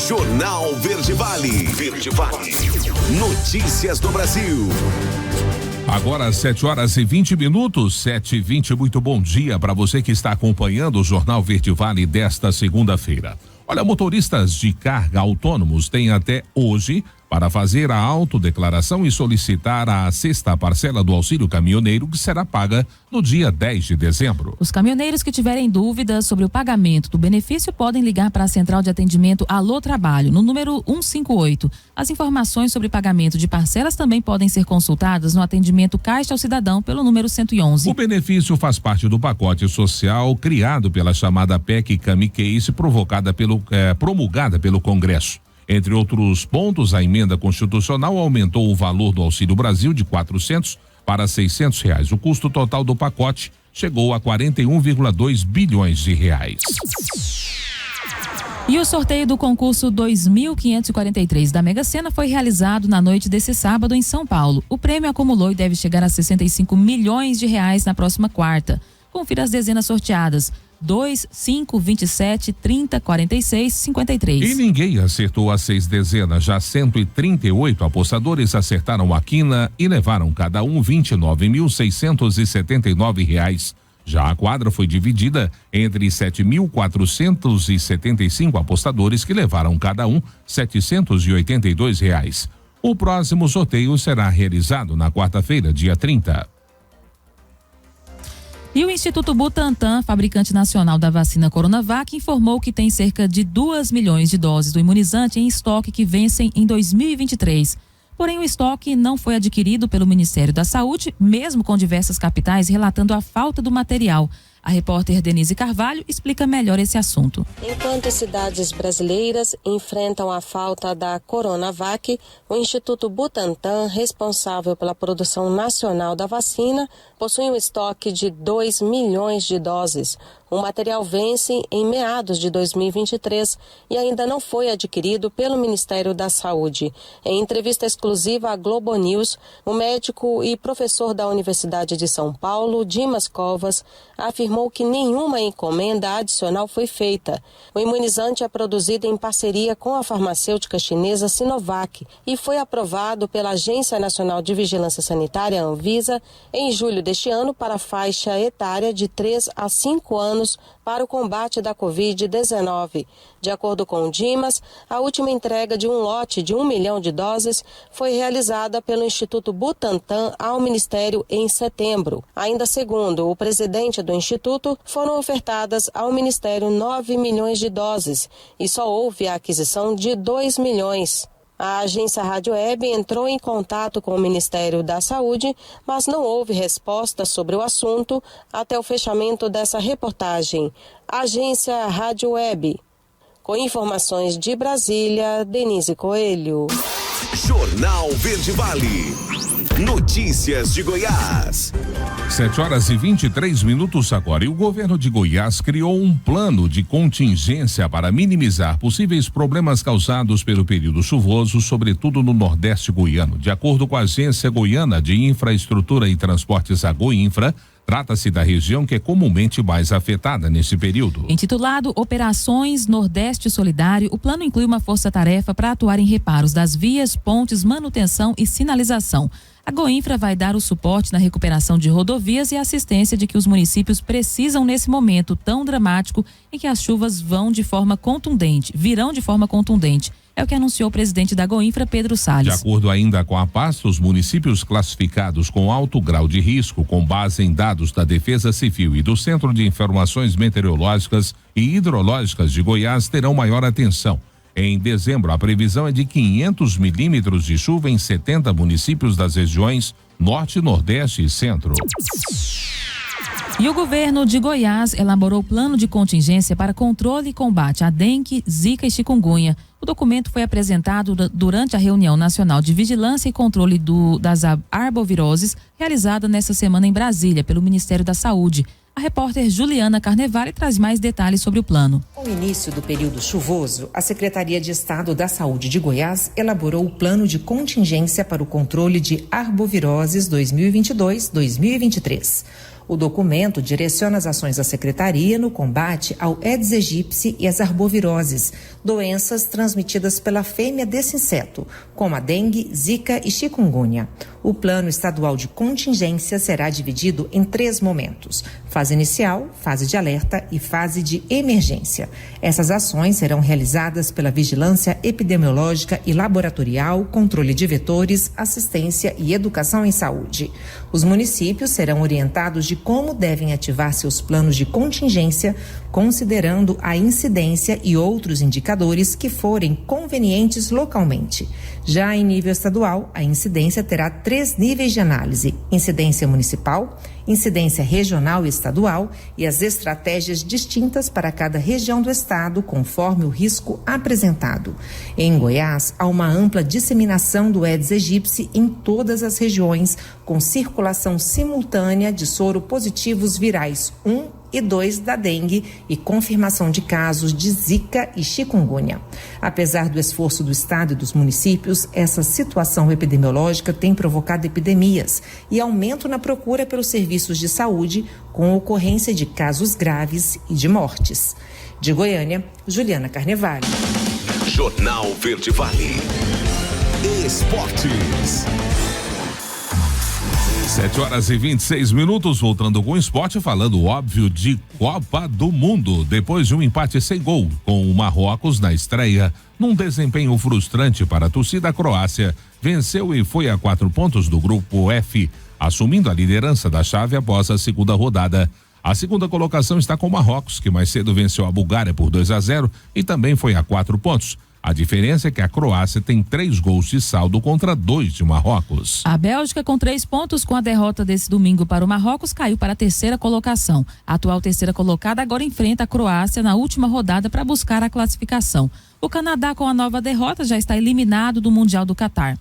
Jornal Verde Vale. Verde Vale. Notícias do Brasil. Agora 7h20, 7h20, muito bom dia para você que está acompanhando o Jornal Verde Vale desta segunda-feira. Olha, motoristas de carga autônomos têm até hoje para fazer a autodeclaração e solicitar a 6ª parcela do auxílio caminhoneiro, que será paga no dia 10 de dezembro. Os caminhoneiros que tiverem dúvidas sobre o pagamento do benefício podem ligar para a Central de Atendimento Alô Trabalho, no número 158. As informações sobre pagamento de parcelas também podem ser consultadas no atendimento Caixa ao Cidadão pelo número 111. O benefício faz parte do pacote social criado pela chamada PEC Camiquês, promulgada pelo Congresso. Entre outros pontos, a emenda constitucional aumentou o valor do Auxílio Brasil de R$400 para R$600. O custo total do pacote chegou a 41,2 bilhões de reais. E o sorteio do concurso 2543 da Mega Sena foi realizado na noite desse sábado em São Paulo. O prêmio acumulou e deve chegar a 65 milhões de reais na próxima quarta. Confira as dezenas sorteadas: 2, 5, 27, 30, 46, 53. E ninguém acertou as 6 dezenas. Já 138 apostadores acertaram a quina e levaram cada um R$29.679. Já a quadra foi dividida entre 7.475 apostadores que levaram cada um R$782. O próximo sorteio será realizado na quarta-feira, dia 30. E o Instituto Butantan, fabricante nacional da vacina Coronavac, informou que tem cerca de 2 milhões de doses do imunizante em estoque que vencem em 2023. Porém, o estoque não foi adquirido pelo Ministério da Saúde, mesmo com diversas capitais relatando a falta do material. A repórter Denise Carvalho explica melhor esse assunto. Enquanto cidades brasileiras enfrentam a falta da Coronavac, o Instituto Butantan, responsável pela produção nacional da vacina, possui um estoque de 2 milhões de doses. O material vence em meados de 2023 e ainda não foi adquirido pelo Ministério da Saúde. Em entrevista exclusiva à Globo News, o médico e professor da Universidade de São Paulo, Dimas Covas, afirmou que nenhuma encomenda adicional foi feita. O imunizante é produzido em parceria com a farmacêutica chinesa Sinovac e foi aprovado pela Agência Nacional de Vigilância Sanitária, Anvisa, em julho deste ano para a faixa etária de 3 a 5 anos para o combate da Covid-19. De acordo com o Dimas, a última entrega de um lote de 1 milhão de doses foi realizada pelo Instituto Butantan ao Ministério em setembro. Ainda segundo o presidente do Instituto, foram ofertadas ao Ministério 9 milhões de doses e só houve a aquisição de 2 milhões. A agência Rádio Web entrou em contato com o Ministério da Saúde, mas não houve resposta sobre o assunto até o fechamento dessa reportagem. Agência Rádio Web. Com informações de Brasília, Denise Coelho. Jornal Verde Vale. Notícias de Goiás. 7h23 agora. E o governo de Goiás criou um plano de contingência para minimizar possíveis problemas causados pelo período chuvoso, sobretudo no Nordeste goiano. De acordo com a Agência Goiana de Infraestrutura e Transportes, a Goinfra, trata-se da região que é comumente mais afetada nesse período. Intitulado Operações Nordeste Solidário, o plano inclui uma força-tarefa para atuar em reparos das vias, pontes, manutenção e sinalização. A Goinfra vai dar o suporte na recuperação de rodovias e assistência de que os municípios precisam nesse momento tão dramático em que as chuvas virão de forma contundente. É o que anunciou o presidente da Goinfra, Pedro Salles. De acordo ainda com a pasta, os municípios classificados com alto grau de risco, com base em dados da Defesa Civil e do Centro de Informações Meteorológicas e Hidrológicas de Goiás, terão maior atenção. Em dezembro, a previsão é de 500 milímetros de chuva em 70 municípios das regiões Norte, Nordeste e Centro. E o governo de Goiás elaborou o plano de contingência para controle e combate à dengue, zika e chikungunya. O documento foi apresentado durante a reunião nacional de vigilância e controle das arboviroses, realizada nesta semana em Brasília pelo Ministério da Saúde. A repórter Juliana Carnevale traz mais detalhes sobre o plano. Com o início do período chuvoso, a Secretaria de Estado da Saúde de Goiás elaborou o plano de contingência para o controle de arboviroses 2022-2023. O documento direciona as ações da Secretaria no combate ao Aedes aegypti e as arboviroses, doenças transmitidas pela fêmea desse inseto, como a dengue, zika e chikungunya. O plano estadual de contingência será dividido em 3 momentos: fase inicial, fase de alerta e fase de emergência. Essas ações serão realizadas pela vigilância epidemiológica e laboratorial, controle de vetores, assistência e educação em saúde. Os municípios serão orientados de como devem ativar seus planos de contingência, considerando a incidência e outros indicadores que forem convenientes localmente. Já em nível estadual, a incidência terá 3 níveis de análise: incidência municipal, incidência regional e estadual e as estratégias distintas para cada região do estado, conforme o risco apresentado. Em Goiás, há uma ampla disseminação do Aedes aegypti em todas as regiões, com circulação simultânea de soro positivos virais 1 e 2 da dengue e confirmação de casos de zika e chikungunya. Apesar do esforço do estado e dos municípios, essa situação epidemiológica tem provocado epidemias e aumento na procura pelos serviços de saúde, com ocorrência de casos graves e de mortes. De Goiânia, Juliana Carnevale. Jornal Verde Vale. Esportes. 7h26, voltando com o esporte, falando óbvio de Copa do Mundo. Depois de um empate sem gol com o Marrocos na estreia, num desempenho frustrante para a torcida, a Croácia venceu e foi a 4 pontos do grupo F, assumindo a liderança da chave após a segunda rodada. A segunda colocação está com o Marrocos, que mais cedo venceu a Bulgária por 2-0 e também foi a 4 pontos. A diferença é que a Croácia tem 3 gols de saldo contra 2 de Marrocos. A Bélgica, com 3 pontos com a derrota desse domingo para o Marrocos, caiu para a 3ª colocação. A atual 3ª colocada agora enfrenta a Croácia na última rodada para buscar a classificação. O Canadá, com a nova derrota, já está eliminado do Mundial do Catar.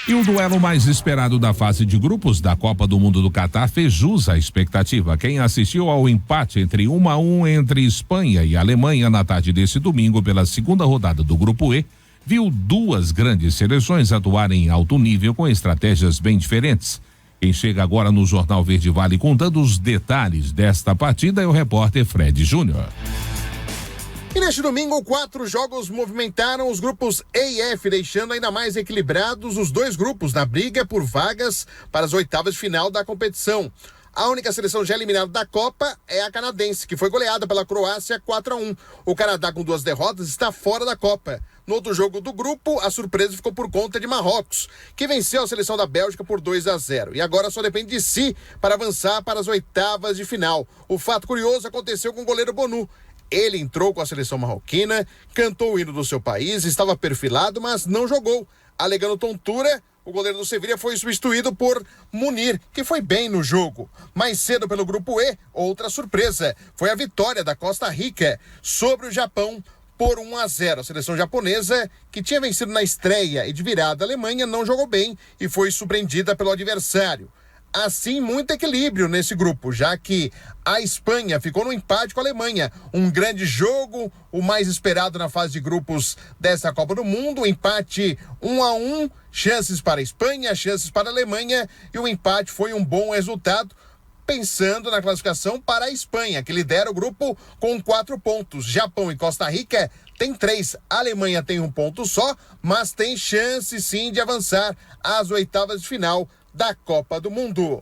E o duelo mais esperado da fase de grupos da Copa do Mundo do Catar fez jus à expectativa. Quem assistiu ao empate entre 1-1 entre Espanha e Alemanha na tarde desse domingo pela segunda rodada do Grupo E, viu 2 grandes seleções atuarem em alto nível com estratégias bem diferentes. Quem chega agora no Jornal Verde Vale contando os detalhes desta partida é o repórter Fred Júnior. E neste domingo, 4 jogos movimentaram os grupos E e F, deixando ainda mais equilibrados os 2 grupos na briga por vagas para as oitavas de final da competição. A única seleção já eliminada da Copa é a canadense, que foi goleada pela Croácia 4-1. O Canadá, com 2 derrotas, está fora da Copa. No outro jogo do grupo, a surpresa ficou por conta de Marrocos, que venceu a seleção da Bélgica por 2-0. E agora só depende de si para avançar para as oitavas de final. O fato curioso aconteceu com o goleiro Bonu. Ele entrou com a seleção marroquina, cantou o hino do seu país, estava perfilado, mas não jogou. Alegando tontura, o goleiro do Sevilha foi substituído por Munir, que foi bem no jogo. Mais cedo pelo grupo E, outra surpresa, foi a vitória da Costa Rica sobre o Japão por 1-0. A seleção japonesa, que tinha vencido na estreia e de virada a Alemanha, não jogou bem e foi surpreendida pelo adversário. Assim, muito equilíbrio nesse grupo, já que a Espanha ficou no empate com a Alemanha. Um grande jogo, o mais esperado na fase de grupos dessa Copa do Mundo. O empate 1-1, chances para a Espanha, chances para a Alemanha, e o empate foi um bom resultado, pensando na classificação para a Espanha, que lidera o grupo com 4 pontos. Japão e Costa Rica tem 3. A Alemanha tem 1 ponto só, mas tem chance sim de avançar às oitavas de final da Copa do Mundo.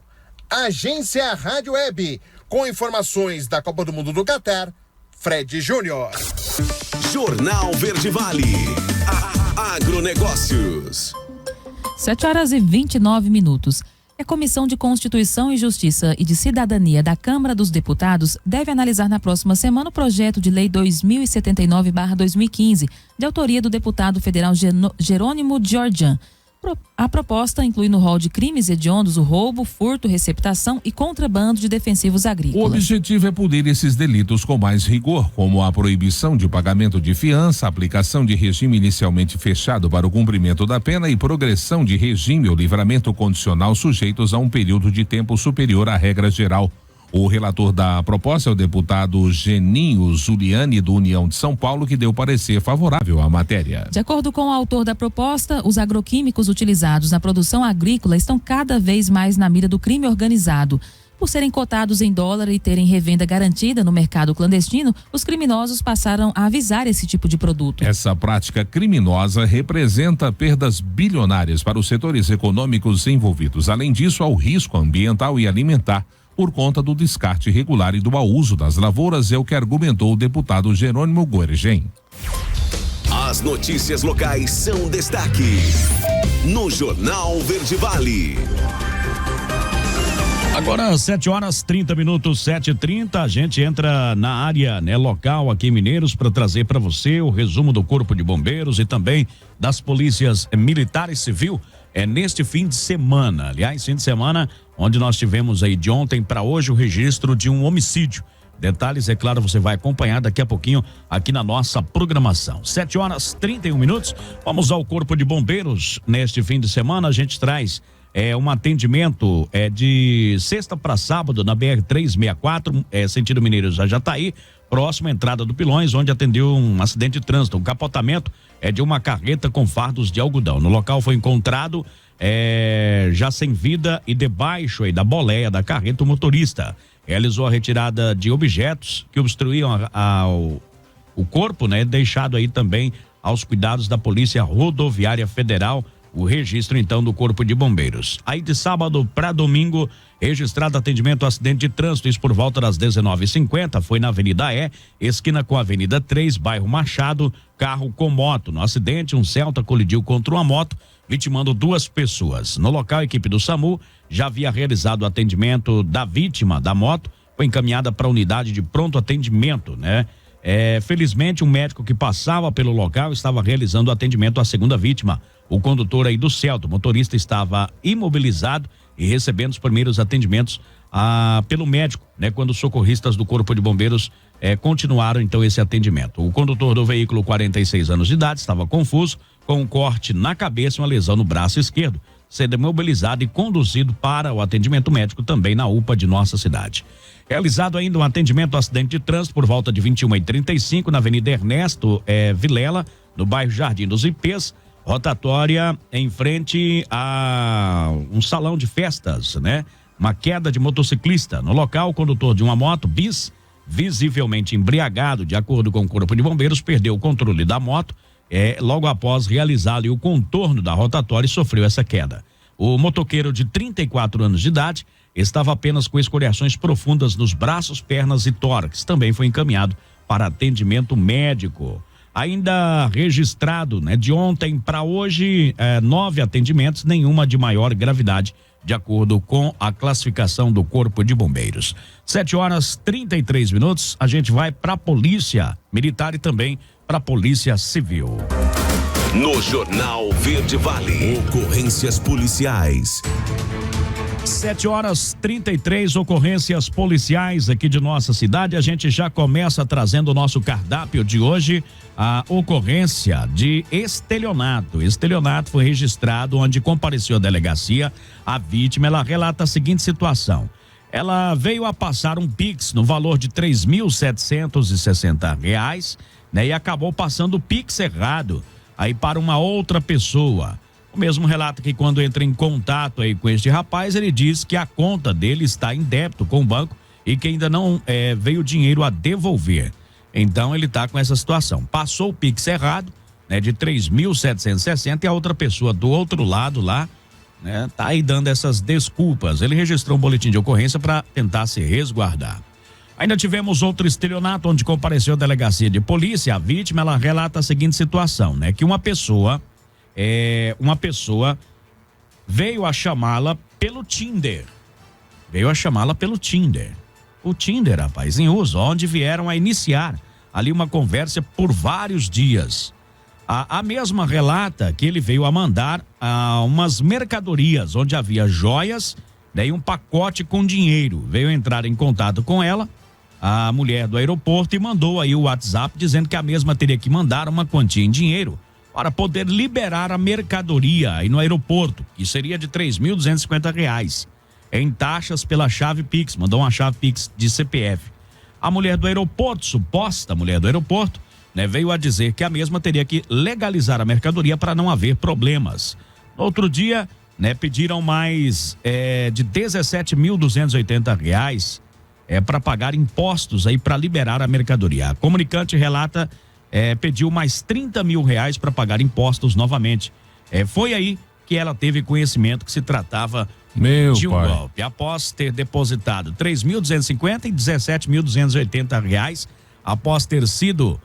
Agência Rádio Web, com informações da Copa do Mundo do Catar, Fred Júnior. Jornal Verde Vale. Agronegócios. 7h29. A Comissão de Constituição e Justiça e de Cidadania da Câmara dos Deputados deve analisar na próxima semana o projeto de lei 2079/2015, de autoria do deputado federal Jerônimo Georgian. A proposta inclui no rol de crimes hediondos o roubo, furto, receptação e contrabando de defensivos agrícolas. O objetivo é punir esses delitos com mais rigor, como a proibição de pagamento de fiança, aplicação de regime inicialmente fechado para o cumprimento da pena e progressão de regime ou livramento condicional sujeitos a um período de tempo superior à regra geral. O relator da proposta é o deputado Geninho Zuliani, do União de São Paulo, que deu parecer favorável à matéria. De acordo com o autor da proposta, os agroquímicos utilizados na produção agrícola estão cada vez mais na mira do crime organizado. Por serem cotados em dólar e terem revenda garantida no mercado clandestino, os criminosos passaram a avisar esse tipo de produto. Essa prática criminosa representa perdas bilionárias para os setores econômicos envolvidos. Além disso, há o risco ambiental e alimentar por conta do descarte irregular e do mau uso das lavouras, é o que argumentou o deputado Jerônimo Guergen. As notícias locais são destaque no Jornal Verde Vale. Agora 7h30, 7h30, a gente entra na área, né, local aqui em Mineiros para trazer para você o resumo do Corpo de Bombeiros e também das polícias militar e civil. É neste fim de semana, aliás, fim de semana onde nós tivemos aí de ontem para hoje o registro de um homicídio. Detalhes, é claro, você vai acompanhar daqui a pouquinho aqui na nossa programação. 7h31. Vamos ao Corpo de Bombeiros. Neste fim de semana a gente traz um atendimento de sexta para sábado na BR-364, sentido Mineiros a Jataí, próxima à entrada do Pilões, onde atendeu um acidente de trânsito. Um capotamento de uma carreta com fardos de algodão. No local foi encontrado já sem vida e debaixo da boleia da carreta o motorista. Realizou a retirada de objetos que obstruíam o corpo, né? Deixado aí também aos cuidados da Polícia Rodoviária Federal, o registro então do Corpo de Bombeiros. Aí de sábado para domingo, registrado atendimento ao acidente de trânsito, isso por volta das 19h50, foi na Avenida esquina com a Avenida 3, bairro Machado, carro com moto. No acidente, um Celta colidiu contra uma moto, vitimando 2 pessoas. No local, a equipe do SAMU já havia realizado o atendimento da vítima da moto, foi encaminhada para a unidade de pronto atendimento, né? Felizmente, um médico que passava pelo local estava realizando o atendimento à segunda vítima. O condutor aí do Celta, o motorista, estava imobilizado e recebendo os primeiros atendimentos pelo médico, né? Quando os socorristas do Corpo de Bombeiros continuaram então esse atendimento. O condutor do veículo, 46 anos de idade, estava confuso, com um corte na cabeça e uma lesão no braço esquerdo, sendo imobilizado e conduzido para o atendimento médico também na UPA de nossa cidade. Realizado ainda um atendimento ao acidente de trânsito por volta de 21h35 na Avenida Ernesto Vilela, no bairro Jardim dos Ipês, rotatória em frente a um salão de festas, né? Uma queda de motociclista. No local, o condutor de uma moto bis, visivelmente embriagado, de acordo com o Corpo de Bombeiros, perdeu o controle da moto logo após realizar o contorno da rotatória e sofreu essa queda. O motoqueiro de 34 anos de idade estava apenas com escoriações profundas nos braços, pernas e tórax. Também foi encaminhado para atendimento médico. Ainda registrado, né, de ontem para hoje, 9 atendimentos, nenhuma de maior gravidade de acordo com a classificação do Corpo de Bombeiros. 7h33, a gente vai para a Polícia Militar e também para a Polícia Civil. No Jornal Verde Vale, ocorrências policiais. 7h33, ocorrências policiais aqui de nossa cidade. A gente já começa trazendo o nosso cardápio de hoje, a ocorrência de estelionato. Estelionato foi registrado onde compareceu a delegacia. A vítima, ela relata a seguinte situação: ela veio a passar um Pix no valor de R$3.760, né? E acabou passando o Pix errado aí para uma outra pessoa. O mesmo relata que quando entra em contato aí com este rapaz, ele diz que a conta dele está em débito com o banco e que ainda não veio dinheiro a devolver. Então ele está com essa situação. Passou o Pix errado, né, de 3.760, e a outra pessoa do outro lado lá, né, tá aí dando essas desculpas. Ele registrou um boletim de ocorrência para tentar se resguardar. Ainda tivemos outro estelionato onde compareceu a delegacia de polícia. A vítima, ela relata a seguinte situação, né, que uma pessoa veio a chamá-la pelo Tinder. O Tinder, rapaz, em uso, onde vieram a iniciar ali uma conversa por vários dias. A mesma relata que ele veio a mandar umas mercadorias, onde havia joias, né, e um pacote com dinheiro. Veio entrar em contato com ela, a mulher do aeroporto, e mandou aí o WhatsApp dizendo que a mesma teria que mandar uma quantia em dinheiro para poder liberar a mercadoria aí no aeroporto, que seria de R$3.250 em taxas pela chave Pix. Mandou uma chave Pix de CPF. A mulher do aeroporto, suposta mulher do aeroporto, né, veio a dizer que a mesma teria que legalizar a mercadoria para não haver problemas. No outro dia, né, pediram mais de R$17.280 para pagar impostos aí para liberar a mercadoria. A comunicante relata pediu mais R$30 mil para pagar impostos novamente. Foi aí que ela teve conhecimento que se tratava de um golpe. Após ter depositado R$3.250 e R$17.280, após ter sido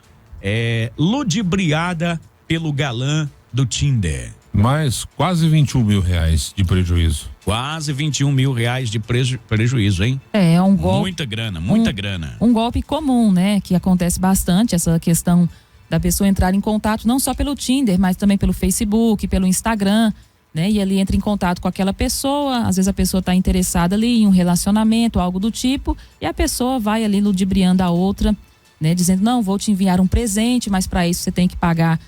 ludibriada pelo galã do Tinder. Mais quase R$21 mil de prejuízo. Quase R$21 mil de prejuízo, hein? É um golpe. Muita grana. Um golpe comum, né? Que acontece bastante, essa questão da pessoa entrar em contato não só pelo Tinder, mas também pelo Facebook, pelo Instagram, né? E ele entra em contato com aquela pessoa, às vezes a pessoa está interessada ali em um relacionamento, algo do tipo, e a pessoa vai ali ludibriando a outra, né? Dizendo, não, vou te enviar um presente, mas para isso você tem que pagar,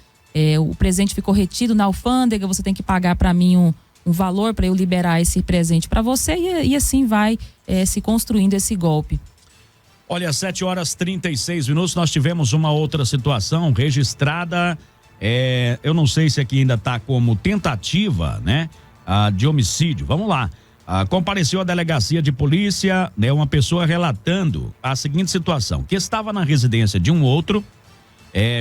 o presente ficou retido na alfândega, você tem que pagar para mim um valor para eu liberar esse presente para você, e assim vai se construindo esse golpe. Olha, 7h36, nós tivemos uma outra situação registrada, eu não sei se aqui ainda está como tentativa, né, de homicídio. Vamos lá. Compareceu a delegacia de polícia, né, uma pessoa relatando a seguinte situação, que estava na residência de um outro,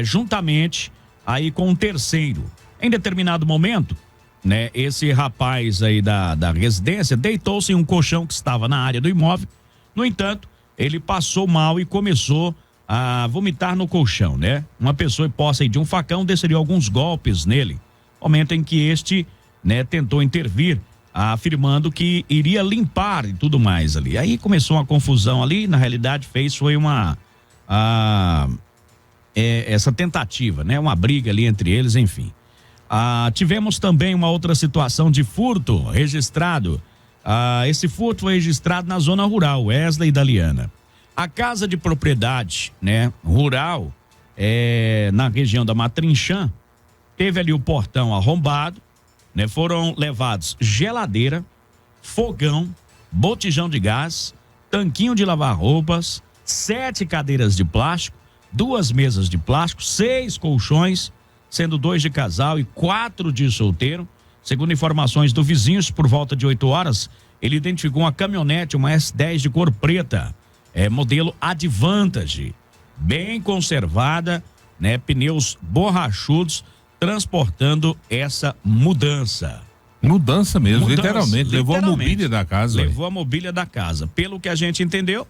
juntamente aí com um terceiro. Em determinado momento, né, esse rapaz aí da residência deitou-se em um colchão que estava na área do imóvel. No entanto, ele passou mal e começou a vomitar no colchão, né? Uma pessoa em posse aí de um facão desferiu alguns golpes nele. Momento em que este, né, tentou intervir, afirmando que iria limpar e tudo mais ali. Aí começou uma confusão ali, na realidade foi essa tentativa, né? Uma briga ali entre eles, enfim. Tivemos também uma outra situação de furto registrado. Esse furto foi registrado na zona rural, Wesley e Daliana. A casa de propriedade, né, rural, na região da Matrinchã, teve ali o portão arrombado, né? Foram levados geladeira, fogão, botijão de gás, tanquinho de lavar roupas, 7 cadeiras de plástico, 2 mesas de plástico, 6 colchões, sendo 2 de casal e 4 de solteiro. Segundo informações do vizinhos, por volta de 8 horas, ele identificou uma caminhonete, uma S10 de cor preta, modelo Advantage, bem conservada, né? Pneus borrachudos, transportando essa mudança. Mudança mesmo, literalmente. Levou a mobília da casa. Levou a mobília da casa. Pelo que a gente entendeu,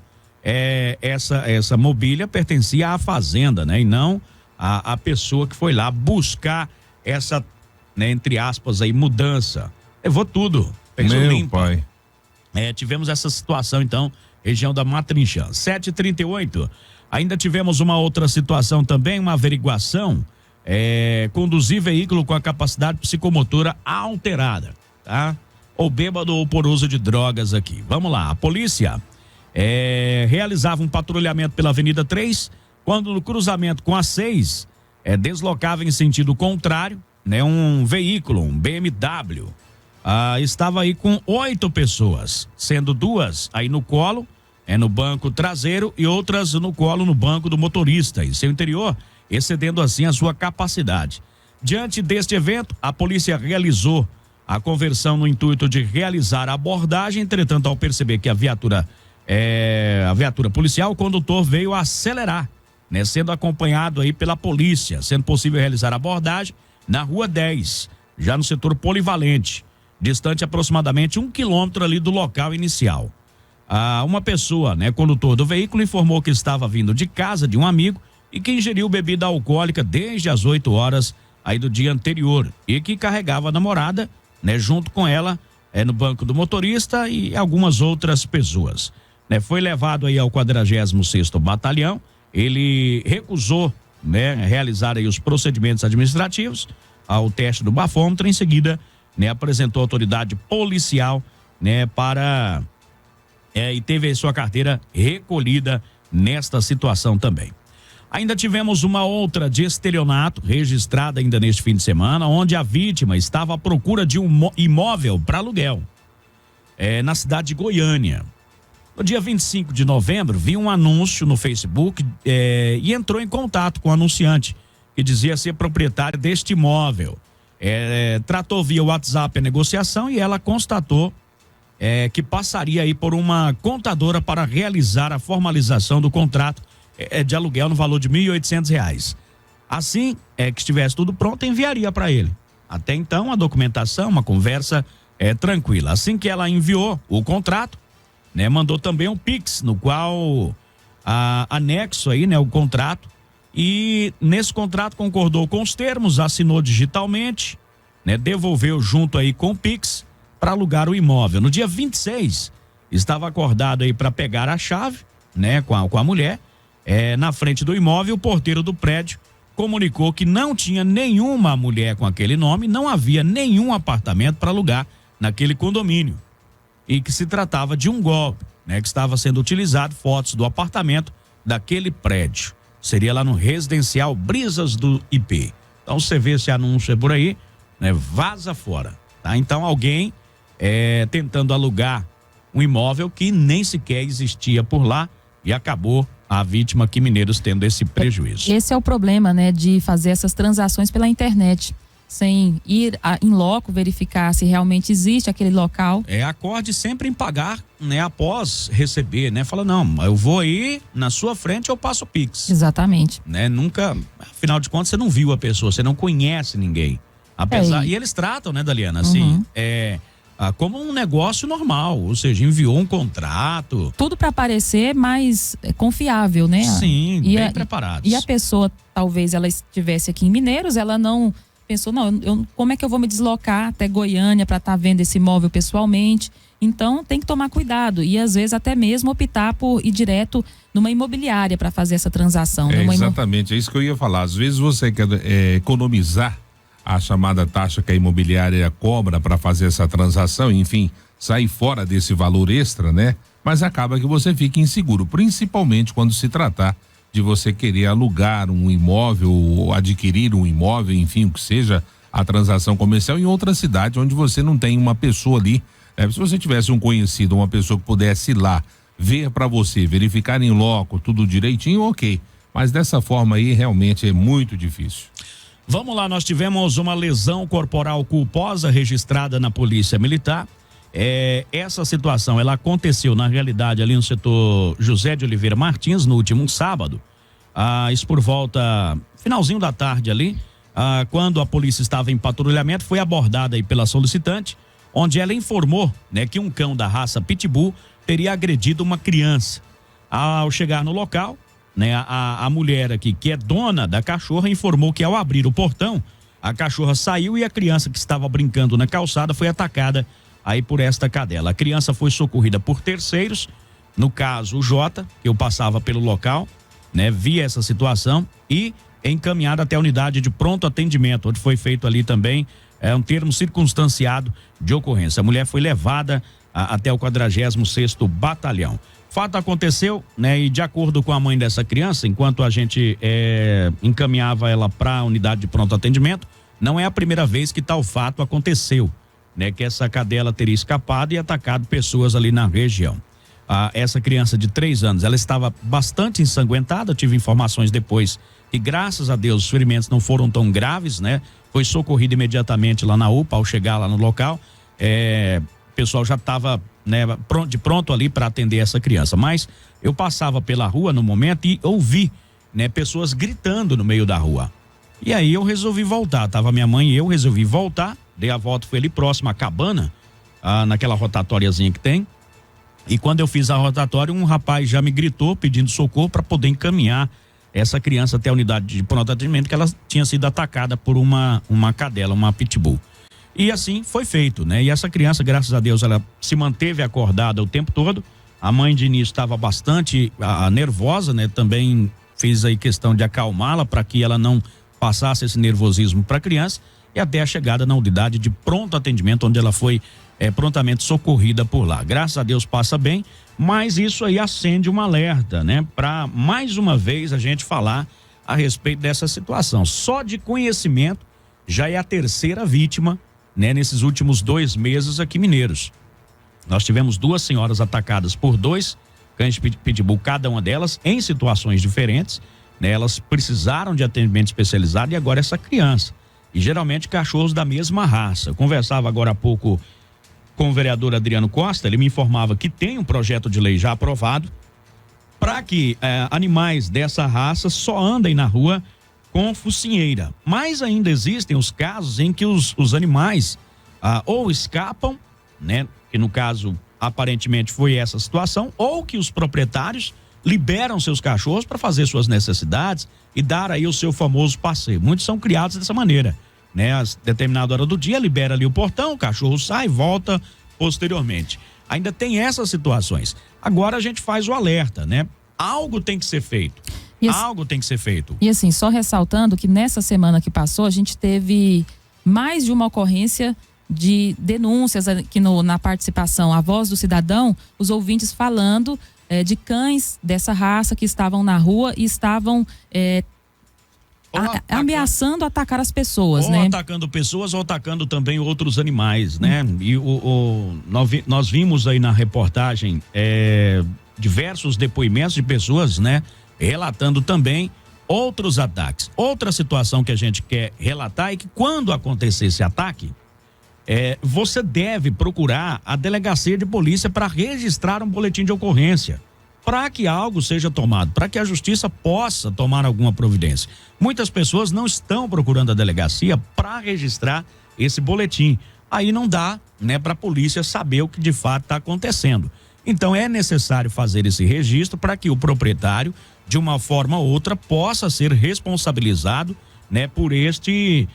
essa mobília pertencia à fazenda, né? E não a pessoa que foi lá buscar essa, né, entre aspas aí, mudança. Levou tudo. Meu pai. Tivemos essa situação, então, região da Matrinchã. 7h38. Ainda tivemos uma outra situação também, uma averiguação. Conduzir veículo com a capacidade psicomotora alterada, tá? Ou bêbado ou por uso de drogas aqui. Vamos lá, a polícia realizava um patrulhamento pela Avenida 3, quando no cruzamento com a 6, deslocava em sentido contrário, né? Um veículo, um BMW, estava aí com 8 pessoas, sendo 2 aí no colo, no banco traseiro, e outras no colo no banco do motorista, em seu interior, excedendo assim a sua capacidade. Diante deste evento, a polícia realizou a conversão no intuito de realizar a abordagem. Entretanto, ao perceber que a viatura policial, o condutor veio acelerar, né, sendo acompanhado aí pela polícia, sendo possível realizar a abordagem na Rua 10, já no setor polivalente, distante aproximadamente 1 quilômetro ali do local inicial. Uma pessoa, né, condutor do veículo, informou que estava vindo de casa de um amigo e que ingeriu bebida alcoólica desde as 8 horas aí do dia anterior e que carregava a namorada, né, junto com ela, no banco do motorista e algumas outras pessoas, né? Foi levado aí ao 46º Batalhão. Ele recusou, né, realizar aí os procedimentos administrativos, ao teste do bafômetro. Em seguida, né, apresentou a autoridade policial, né, e teve a sua carteira recolhida nesta situação também. Ainda tivemos uma outra de estelionato registrada ainda neste fim de semana, onde a vítima estava à procura de um imóvel para aluguel, na cidade de Goiânia. No dia 25 de novembro, viu um anúncio no Facebook e entrou em contato com o anunciante, que dizia ser proprietário deste imóvel. Tratou via WhatsApp a negociação e ela constatou que passaria aí por uma contadora para realizar a formalização do contrato de aluguel no valor de R$1.800. Assim que estivesse tudo pronto, enviaria para ele. Até então, a documentação, uma conversa tranquila. Assim que ela enviou o contrato, né, mandou também um Pix, no qual anexo aí, né, o contrato, e nesse contrato concordou com os termos, assinou digitalmente, né, devolveu junto aí com o Pix para alugar o imóvel. No dia 26, estava acordado aí para pegar a chave, né, com a mulher. Na frente do imóvel, o porteiro do prédio comunicou que não tinha nenhuma mulher com aquele nome, não havia nenhum apartamento para alugar naquele condomínio e que se tratava de um golpe, né, que estava sendo utilizado, fotos do apartamento daquele prédio. Seria lá no residencial Brisas do IP. Então você vê esse anúncio por aí, né, vaza fora, tá? Então alguém tentando alugar um imóvel que nem sequer existia por lá e acabou a vítima aqui, Mineiros, tendo esse prejuízo. Esse é o problema, né, de fazer essas transações pela internet, sem ir em loco verificar se realmente existe aquele local. Acorde sempre em pagar, né, após receber, né? Fala, não, eu vou aí na sua frente, eu passo o Pix. Exatamente. Né? Nunca, afinal de contas, você não viu a pessoa, você não conhece ninguém. Apesar, e eles tratam, né, Daliana, assim, como um negócio normal, ou seja, enviou um contrato. Tudo para parecer mais confiável, né? Sim, bem preparados. E a pessoa, talvez ela estivesse aqui em Mineiros, ela não pensou, como é que eu vou me deslocar até Goiânia para estar vendo esse imóvel pessoalmente? Então tem que tomar cuidado e às vezes até mesmo optar por ir direto numa imobiliária para fazer essa transação. Exatamente, é isso que eu ia falar. Às vezes você quer economizar a chamada taxa que a imobiliária cobra para fazer essa transação, enfim, sair fora desse valor extra, né? Mas acaba que você fica inseguro, principalmente quando se tratar de você querer alugar um imóvel ou adquirir um imóvel, enfim, o que seja a transação comercial em outra cidade onde você não tem uma pessoa ali. Se você tivesse um conhecido, uma pessoa que pudesse ir lá ver para você, verificar em loco tudo direitinho, ok. Mas dessa forma aí realmente é muito difícil. Vamos lá, nós tivemos uma lesão corporal culposa registrada na Polícia Militar. Essa situação, ela aconteceu na realidade ali no setor José de Oliveira Martins, no último sábado. Isso por volta, finalzinho da tarde ali, quando a polícia estava em patrulhamento, foi abordada aí pela solicitante, onde ela informou, né, que um cão da raça Pitbull teria agredido uma criança. Ao chegar no local, né, a mulher aqui, que é dona da cachorra, informou que ao abrir o portão, a cachorra saiu e a criança que estava brincando na calçada foi atacada aí por esta cadela. A criança foi socorrida por terceiros, no caso o Jota, que eu passava pelo local, né? Vi essa situação e encaminhada até a unidade de pronto atendimento, onde foi feito ali também um termo circunstanciado de ocorrência. A mulher foi levada até o 46º Batalhão. Fato aconteceu, né? E de acordo com a mãe dessa criança, enquanto a gente encaminhava ela para a unidade de pronto atendimento, não é a primeira vez que tal fato aconteceu, né? Que essa cadela teria escapado e atacado pessoas ali na região. Essa criança de 3 anos, ela estava bastante ensanguentada, tive informações depois que graças a Deus os ferimentos não foram tão graves, né? Foi socorrida imediatamente lá na UPA, ao chegar lá no local, o pessoal já estava, né, de pronto ali para atender essa criança, mas eu passava pela rua no momento e ouvi, né, pessoas gritando no meio da rua. E aí eu resolvi voltar, tava minha mãe e eu resolvi voltar, dei a volta, fui ali próximo à cabana, naquela rotatóriazinha que tem, e quando eu fiz a rotatória, um rapaz já me gritou pedindo socorro para poder encaminhar essa criança até a unidade de pronto atendimento, que ela tinha sido atacada por uma cadela, uma pitbull. E assim foi feito, né? E essa criança, graças a Deus, ela se manteve acordada o tempo todo. A mãe de início estava bastante nervosa, né? Também fez aí questão de acalmá-la para que ela não passasse esse nervosismo para a criança, e até a chegada na unidade de pronto atendimento, onde ela foi prontamente socorrida por lá. Graças a Deus passa bem, mas isso aí acende um alerta, né? Para mais uma vez a gente falar a respeito dessa situação. Só de conhecimento já é a 3ª vítima, né? Nesses últimos 2 meses aqui Mineiros. Nós tivemos 2 senhoras atacadas por 2 cães de pitbull, cada uma delas em situações diferentes, né? Elas precisaram de atendimento especializado, e agora essa criança. E geralmente cachorros da mesma raça. Eu conversava agora há pouco com o vereador Adriano Costa, ele me informava que tem um projeto de lei já aprovado para que animais dessa raça só andem na rua com focinheira. Mas ainda existem os casos em que os animais ou escapam, né? Que no caso aparentemente foi essa situação, ou que os proprietários liberam seus cachorros para fazer suas necessidades e dar aí o seu famoso passeio. Muitos são criados dessa maneira, né? A determinada hora do dia, libera ali o portão, o cachorro sai e volta posteriormente. Ainda tem essas situações. Agora a gente faz o alerta, né? Algo tem que ser feito. Algo tem que ser feito. E assim, só ressaltando que nessa semana que passou, a gente teve mais de uma ocorrência de denúncias aqui na participação A Voz do Cidadão, os ouvintes falando de cães dessa raça que estavam na rua e estavam ameaçando atacar as pessoas, ou né? Ou atacando pessoas ou atacando também outros animais, né? E nós vimos aí na reportagem diversos depoimentos de pessoas, né? Relatando também outros ataques. Outra situação que a gente quer relatar é que quando acontecer esse ataque, você deve procurar a delegacia de polícia para registrar um boletim de ocorrência, para que algo seja tomado, para que a justiça possa tomar alguma providência. Muitas pessoas não estão procurando a delegacia para registrar esse boletim. Aí não dá, né, para a polícia saber o que de fato está acontecendo. Então é necessário fazer esse registro para que o proprietário, de uma forma ou outra, possa ser responsabilizado, né, por estes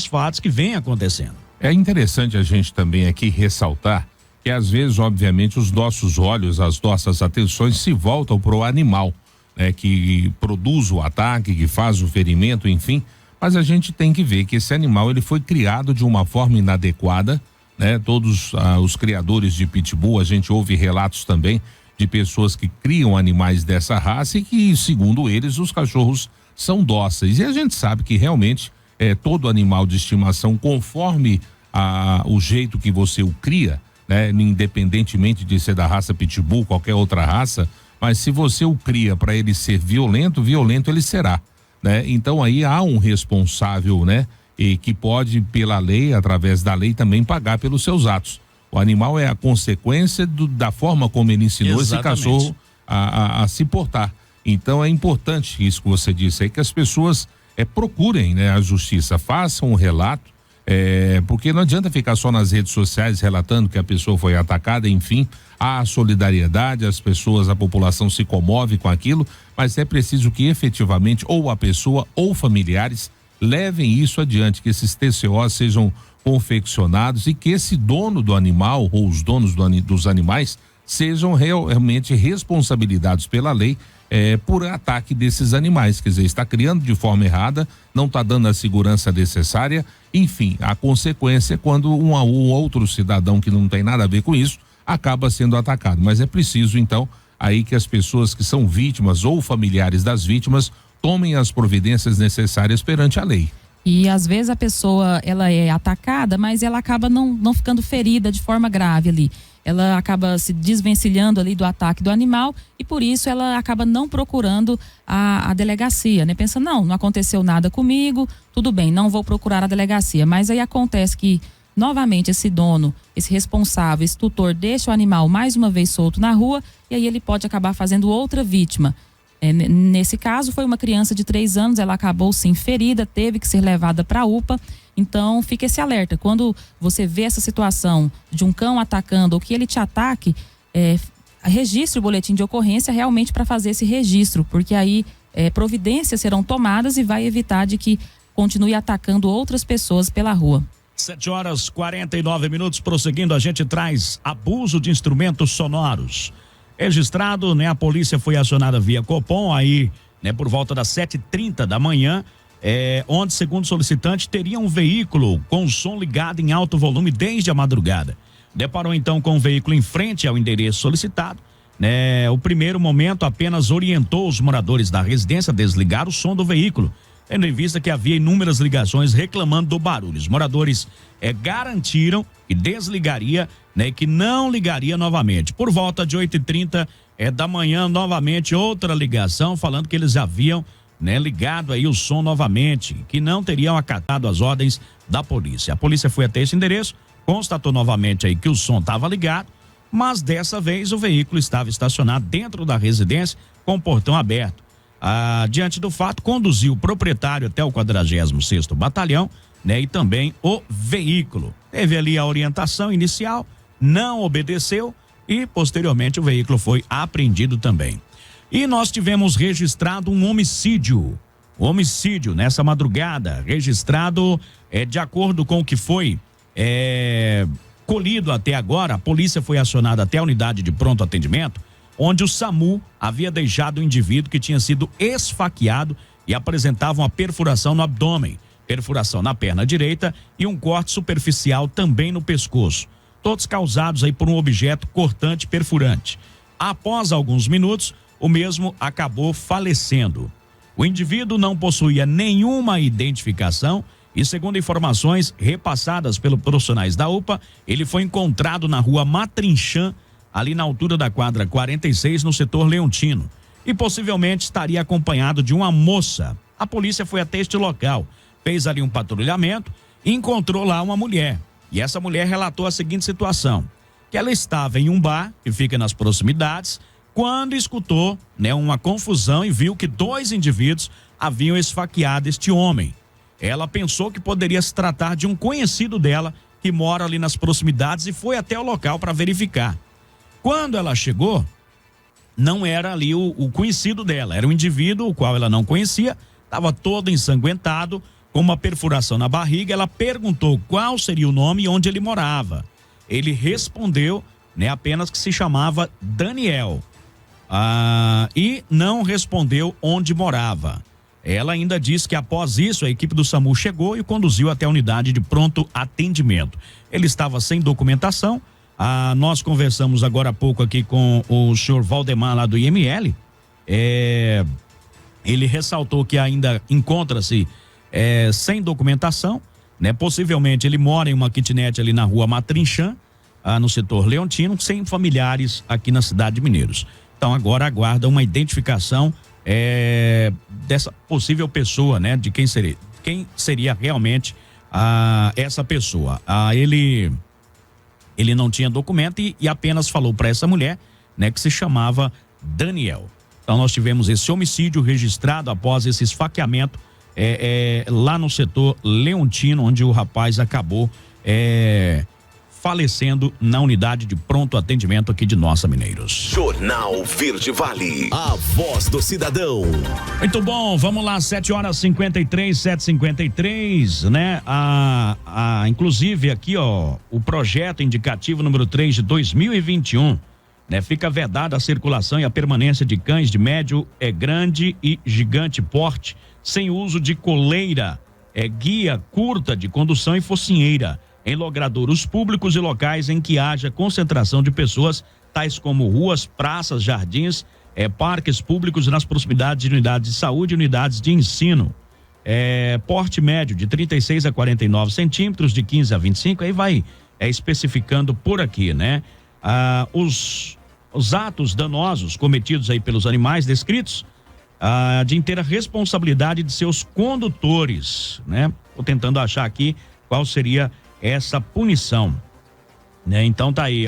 fatos que vêm acontecendo. É interessante a gente também aqui ressaltar que às vezes, obviamente, os nossos olhos, as nossas atenções se voltam para o animal, né, que produz o ataque, que faz o ferimento, enfim, mas a gente tem que ver que esse animal ele foi criado de uma forma inadequada, né? Todos os criadores de pitbull, a gente ouve relatos também de pessoas que criam animais dessa raça e que, segundo eles, os cachorros são dóceis. E a gente sabe que realmente todo animal de estimação, conforme o jeito que você o cria, né? Independentemente de ser da raça pitbull, qualquer outra raça, mas se você o cria para ele ser violento, violento ele será, né? Então aí há um responsável, né? E que pode, pela lei, através da lei, também pagar pelos seus atos. O animal é a consequência da forma como ele ensinou Exatamente. Esse cachorro a se portar. Então é importante isso que você disse aí, que as pessoas procurem, né, a justiça, façam um relato, porque não adianta ficar só nas redes sociais relatando que a pessoa foi atacada, enfim, há solidariedade, as pessoas, a população se comove com aquilo, mas é preciso que efetivamente ou a pessoa ou familiares levem isso adiante, que esses TCOs sejam confeccionados e que esse dono do animal ou os donos dos animais sejam realmente responsabilizados pela lei por ataque desses animais, quer dizer, está criando de forma errada, não está dando a segurança necessária, enfim, a consequência é quando um outro cidadão que não tem nada a ver com isso acaba sendo atacado, mas é preciso então aí que as pessoas que são vítimas ou familiares das vítimas tomem as providências necessárias perante a lei. E às vezes a pessoa, ela é atacada, mas ela acaba não ficando ferida de forma grave ali. Ela acaba se desvencilhando ali do ataque do animal e por isso ela acaba não procurando a delegacia, né? Pensa, não aconteceu nada comigo, tudo bem, não vou procurar a delegacia. Mas aí acontece que, novamente, esse dono, esse responsável, esse tutor deixa o animal mais uma vez solto na rua e aí ele pode acabar fazendo outra vítima. Nesse caso foi uma criança de 3 anos, ela acabou sim ferida, teve que ser levada para a UPA. Então fica esse alerta, quando você vê essa situação de um cão atacando ou que ele te ataque, registre o boletim de ocorrência realmente para fazer esse registro, porque aí providências serão tomadas e vai evitar de que continue atacando outras pessoas pela rua. 7h49, prosseguindo, a gente traz abuso de instrumentos sonoros. Registrado, né? A polícia foi acionada via Copom aí, né? Por volta das 7h30 da manhã, onde, segundo o solicitante, teria um veículo com o som ligado em alto volume desde a madrugada. Deparou então com o veículo em frente ao endereço solicitado, né? O primeiro momento apenas orientou os moradores da residência a desligar o som do veículo, tendo em vista que havia inúmeras ligações reclamando do barulho. Os moradores garantiram que desligaria, né, que não ligaria novamente. Por volta de 8h30 da manhã, novamente outra ligação falando que eles haviam, né, ligado aí o som novamente, que não teriam acatado as ordens da polícia. A polícia foi até esse endereço, constatou novamente aí que o som estava ligado, mas dessa vez o veículo estava estacionado dentro da residência com o portão aberto. Diante do fato, conduziu o proprietário até o 46º Batalhão, né, e também o veículo. Teve ali a orientação inicial, não obedeceu e posteriormente o veículo foi apreendido também. E nós tivemos registrado um homicídio nessa madrugada, registrado de acordo com o que foi colhido até agora. A polícia foi acionada até a unidade de pronto atendimento, onde o SAMU havia deixado o indivíduo que tinha sido esfaqueado e apresentava uma perfuração no abdômen, perfuração na perna direita e um corte superficial também no pescoço, todos causados aí por um objeto cortante perfurante. Após alguns minutos, o mesmo acabou falecendo. O indivíduo não possuía nenhuma identificação e, segundo informações repassadas pelos profissionais da UPA, ele foi encontrado na rua Matrinchã, ali na altura da quadra 46, no setor Leontino, e possivelmente estaria acompanhado de uma moça. A polícia foi até este local, fez ali um patrulhamento e encontrou lá uma mulher. E essa mulher relatou a seguinte situação, que ela estava em um bar que fica nas proximidades, quando escutou, né, uma confusão e viu que 2 indivíduos haviam esfaqueado este homem. Ela pensou que poderia se tratar de um conhecido dela que mora ali nas proximidades e foi até o local para verificar. Quando ela chegou, não era ali o conhecido dela, era um indivíduo o qual ela não conhecia, estava todo ensanguentado, com uma perfuração na barriga. Ela perguntou qual seria o nome e onde ele morava. Ele respondeu, né, apenas que se chamava Daniel, e não respondeu onde morava. Ela ainda disse que após isso a equipe do SAMU chegou e o conduziu até a unidade de pronto atendimento. Ele estava sem documentação. Nós conversamos agora há pouco aqui com o senhor Valdemar lá do IML. Ele ressaltou que ainda encontra-se sem documentação, né? Possivelmente ele mora em uma kitnet ali na rua Matrinchã, no setor Leontino, sem familiares aqui na cidade de Mineiros. Então agora aguarda uma identificação dessa possível pessoa, né? De quem seria realmente essa pessoa. Ele não tinha documento e apenas falou para essa mulher, né, que se chamava Daniel. Então nós tivemos esse homicídio registrado após esse esfaqueamento lá no setor Leontino, onde o rapaz acabou falecendo na unidade de pronto atendimento aqui de Nossa Mineiros. Jornal Verde Vale, a voz do cidadão. Muito bom, vamos lá, 7h53, né? Inclusive aqui, ó, o projeto indicativo número 3 de 2021, né? Fica vedada a circulação e a permanência de cães de médio, grande e gigante porte, sem uso de coleira, guia curta de condução e focinheira, em logradouros públicos e locais em que haja concentração de pessoas, tais como ruas, praças, jardins, parques públicos nas proximidades de unidades de saúde e unidades de ensino. Porte médio de 36 a 49 centímetros, de 15 a 25, aí vai especificando por aqui, né? Os atos danosos cometidos aí pelos animais descritos, de inteira responsabilidade de seus condutores, né? Tô tentando achar aqui qual seria essa punição, né? Então tá aí,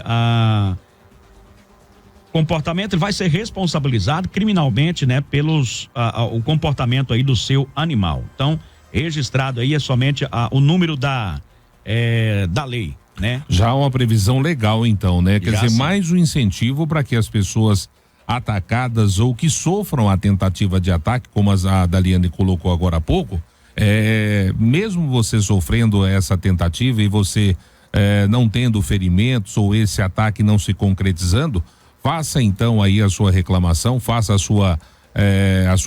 comportamento, ele vai ser responsabilizado criminalmente, né? Pelos o comportamento aí do seu animal. Então, registrado aí é somente o número da lei, né? Já uma previsão legal, então, né? Quer dizer, mais um incentivo para que as pessoas atacadas ou que sofram a tentativa de ataque, como a Daliane colocou agora há pouco, mesmo você sofrendo essa tentativa e você não tendo ferimentos ou esse ataque não se concretizando, faça então aí a sua reclamação, faça a sua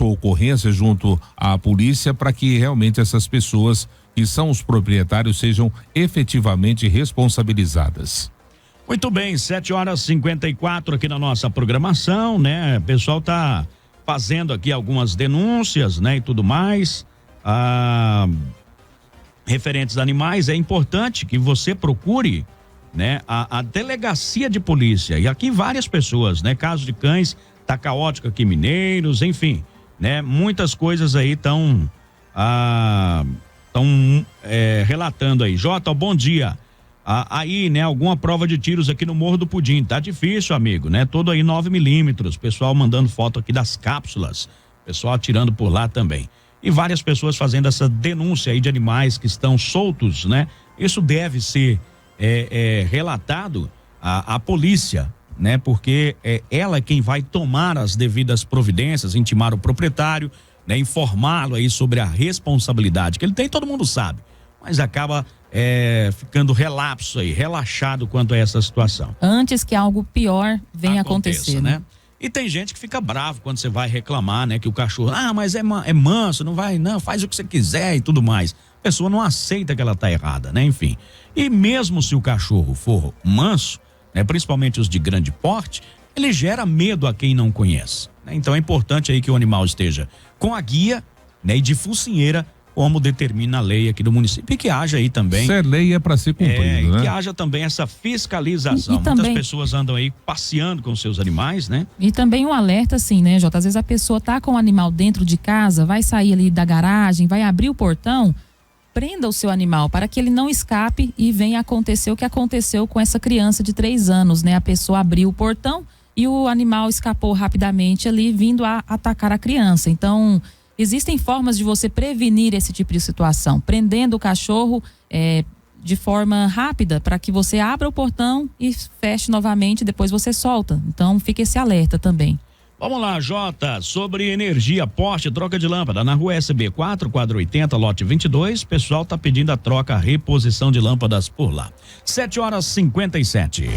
ocorrência junto à polícia para que realmente essas pessoas que são os proprietários sejam efetivamente responsabilizadas. Muito bem, 7h54 aqui na nossa programação, né? O pessoal tá fazendo aqui algumas denúncias, né? E tudo mais. Referentes a animais, é importante que você procure, né? A delegacia de polícia, e aqui várias pessoas, né? Caso de cães, tá caótico aqui, Mineiros, enfim, né? Muitas coisas aí estão relatando aí. Jota, bom dia. Aí, né, alguma prova de tiros aqui no Morro do Pudim, tá difícil, amigo, né? Todo aí 9mm, pessoal mandando foto aqui das cápsulas, pessoal atirando por lá também. E várias pessoas fazendo essa denúncia aí de animais que estão soltos, né? Isso deve ser relatado à polícia, né? Porque ela é quem vai tomar as devidas providências, intimar o proprietário, né? Informá-lo aí sobre a responsabilidade que ele tem, todo mundo sabe, mas acaba ficando relapso aí, relaxado quanto a essa situação. Antes que algo pior venha acontecer, né? E tem gente que fica bravo quando você vai reclamar, né? Que o cachorro, mas é manso, não vai, não, faz o que você quiser e tudo mais. A pessoa não aceita que ela tá errada, né? Enfim. E mesmo se o cachorro for manso, né? Principalmente os de grande porte, ele gera medo a quem não conhece, né? Então é importante aí que o animal esteja com a guia, né? E de focinheira, como determina a lei aqui do município, e que haja aí também. Se é lei, é para ser cumprido, né? Que haja também essa fiscalização. Muitas também, pessoas andam aí passeando com seus animais, né? E também um alerta assim, né, Jota? Às vezes a pessoa tá com o animal dentro de casa, vai sair ali da garagem, vai abrir o portão, prenda o seu animal para que ele não escape e venha acontecer o que aconteceu com essa criança de 3 anos, né? A pessoa abriu o portão e o animal escapou rapidamente ali, vindo a atacar a criança. Então, existem formas de você prevenir esse tipo de situação, prendendo o cachorro de forma rápida para que você abra o portão e feche novamente, depois você solta. Então fica esse alerta também. Vamos lá, Jota, sobre energia, poste, troca de lâmpada na rua SB4, quadro 80, lote 22, pessoal tá pedindo a troca, a reposição de lâmpadas por lá. 7h57.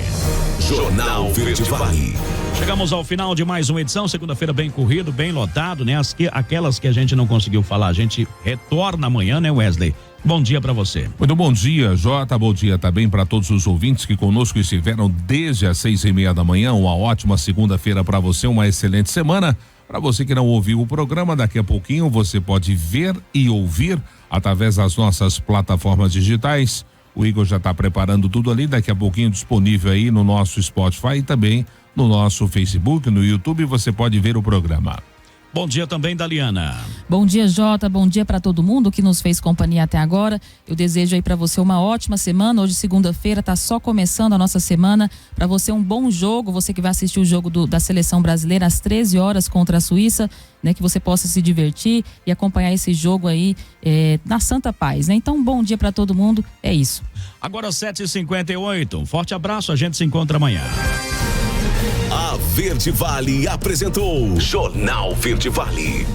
Jornal Verde Vale. Chegamos ao final de mais uma edição, segunda-feira bem corrido, bem lotado, né? Aquelas que a gente não conseguiu falar, a gente retorna amanhã, né, Wesley? Bom dia para você. Muito bom dia, Jota, bom dia também para todos os ouvintes que conosco estiveram desde as 6:30 da manhã, uma ótima segunda-feira para você, uma excelente semana. Para você que não ouviu o programa, daqui a pouquinho você pode ver e ouvir através das nossas plataformas digitais. O Igor já está preparando tudo ali, daqui a pouquinho disponível aí no nosso Spotify e também no nosso Facebook, no YouTube, você pode ver o programa. Bom dia também, Daliana. Bom dia, Jota. Bom dia para todo mundo que nos fez companhia até agora. Eu desejo aí para você uma ótima semana. Hoje, segunda-feira, tá só começando a nossa semana. Para você, um bom jogo. Você que vai assistir o jogo da seleção brasileira às 13 horas contra a Suíça, né? Que você possa se divertir e acompanhar esse jogo aí na Santa Paz, né? Então, bom dia para todo mundo. É isso. Agora 7h58. Um forte abraço. A gente se encontra amanhã. A Verde Vale apresentou Jornal Verde Vale.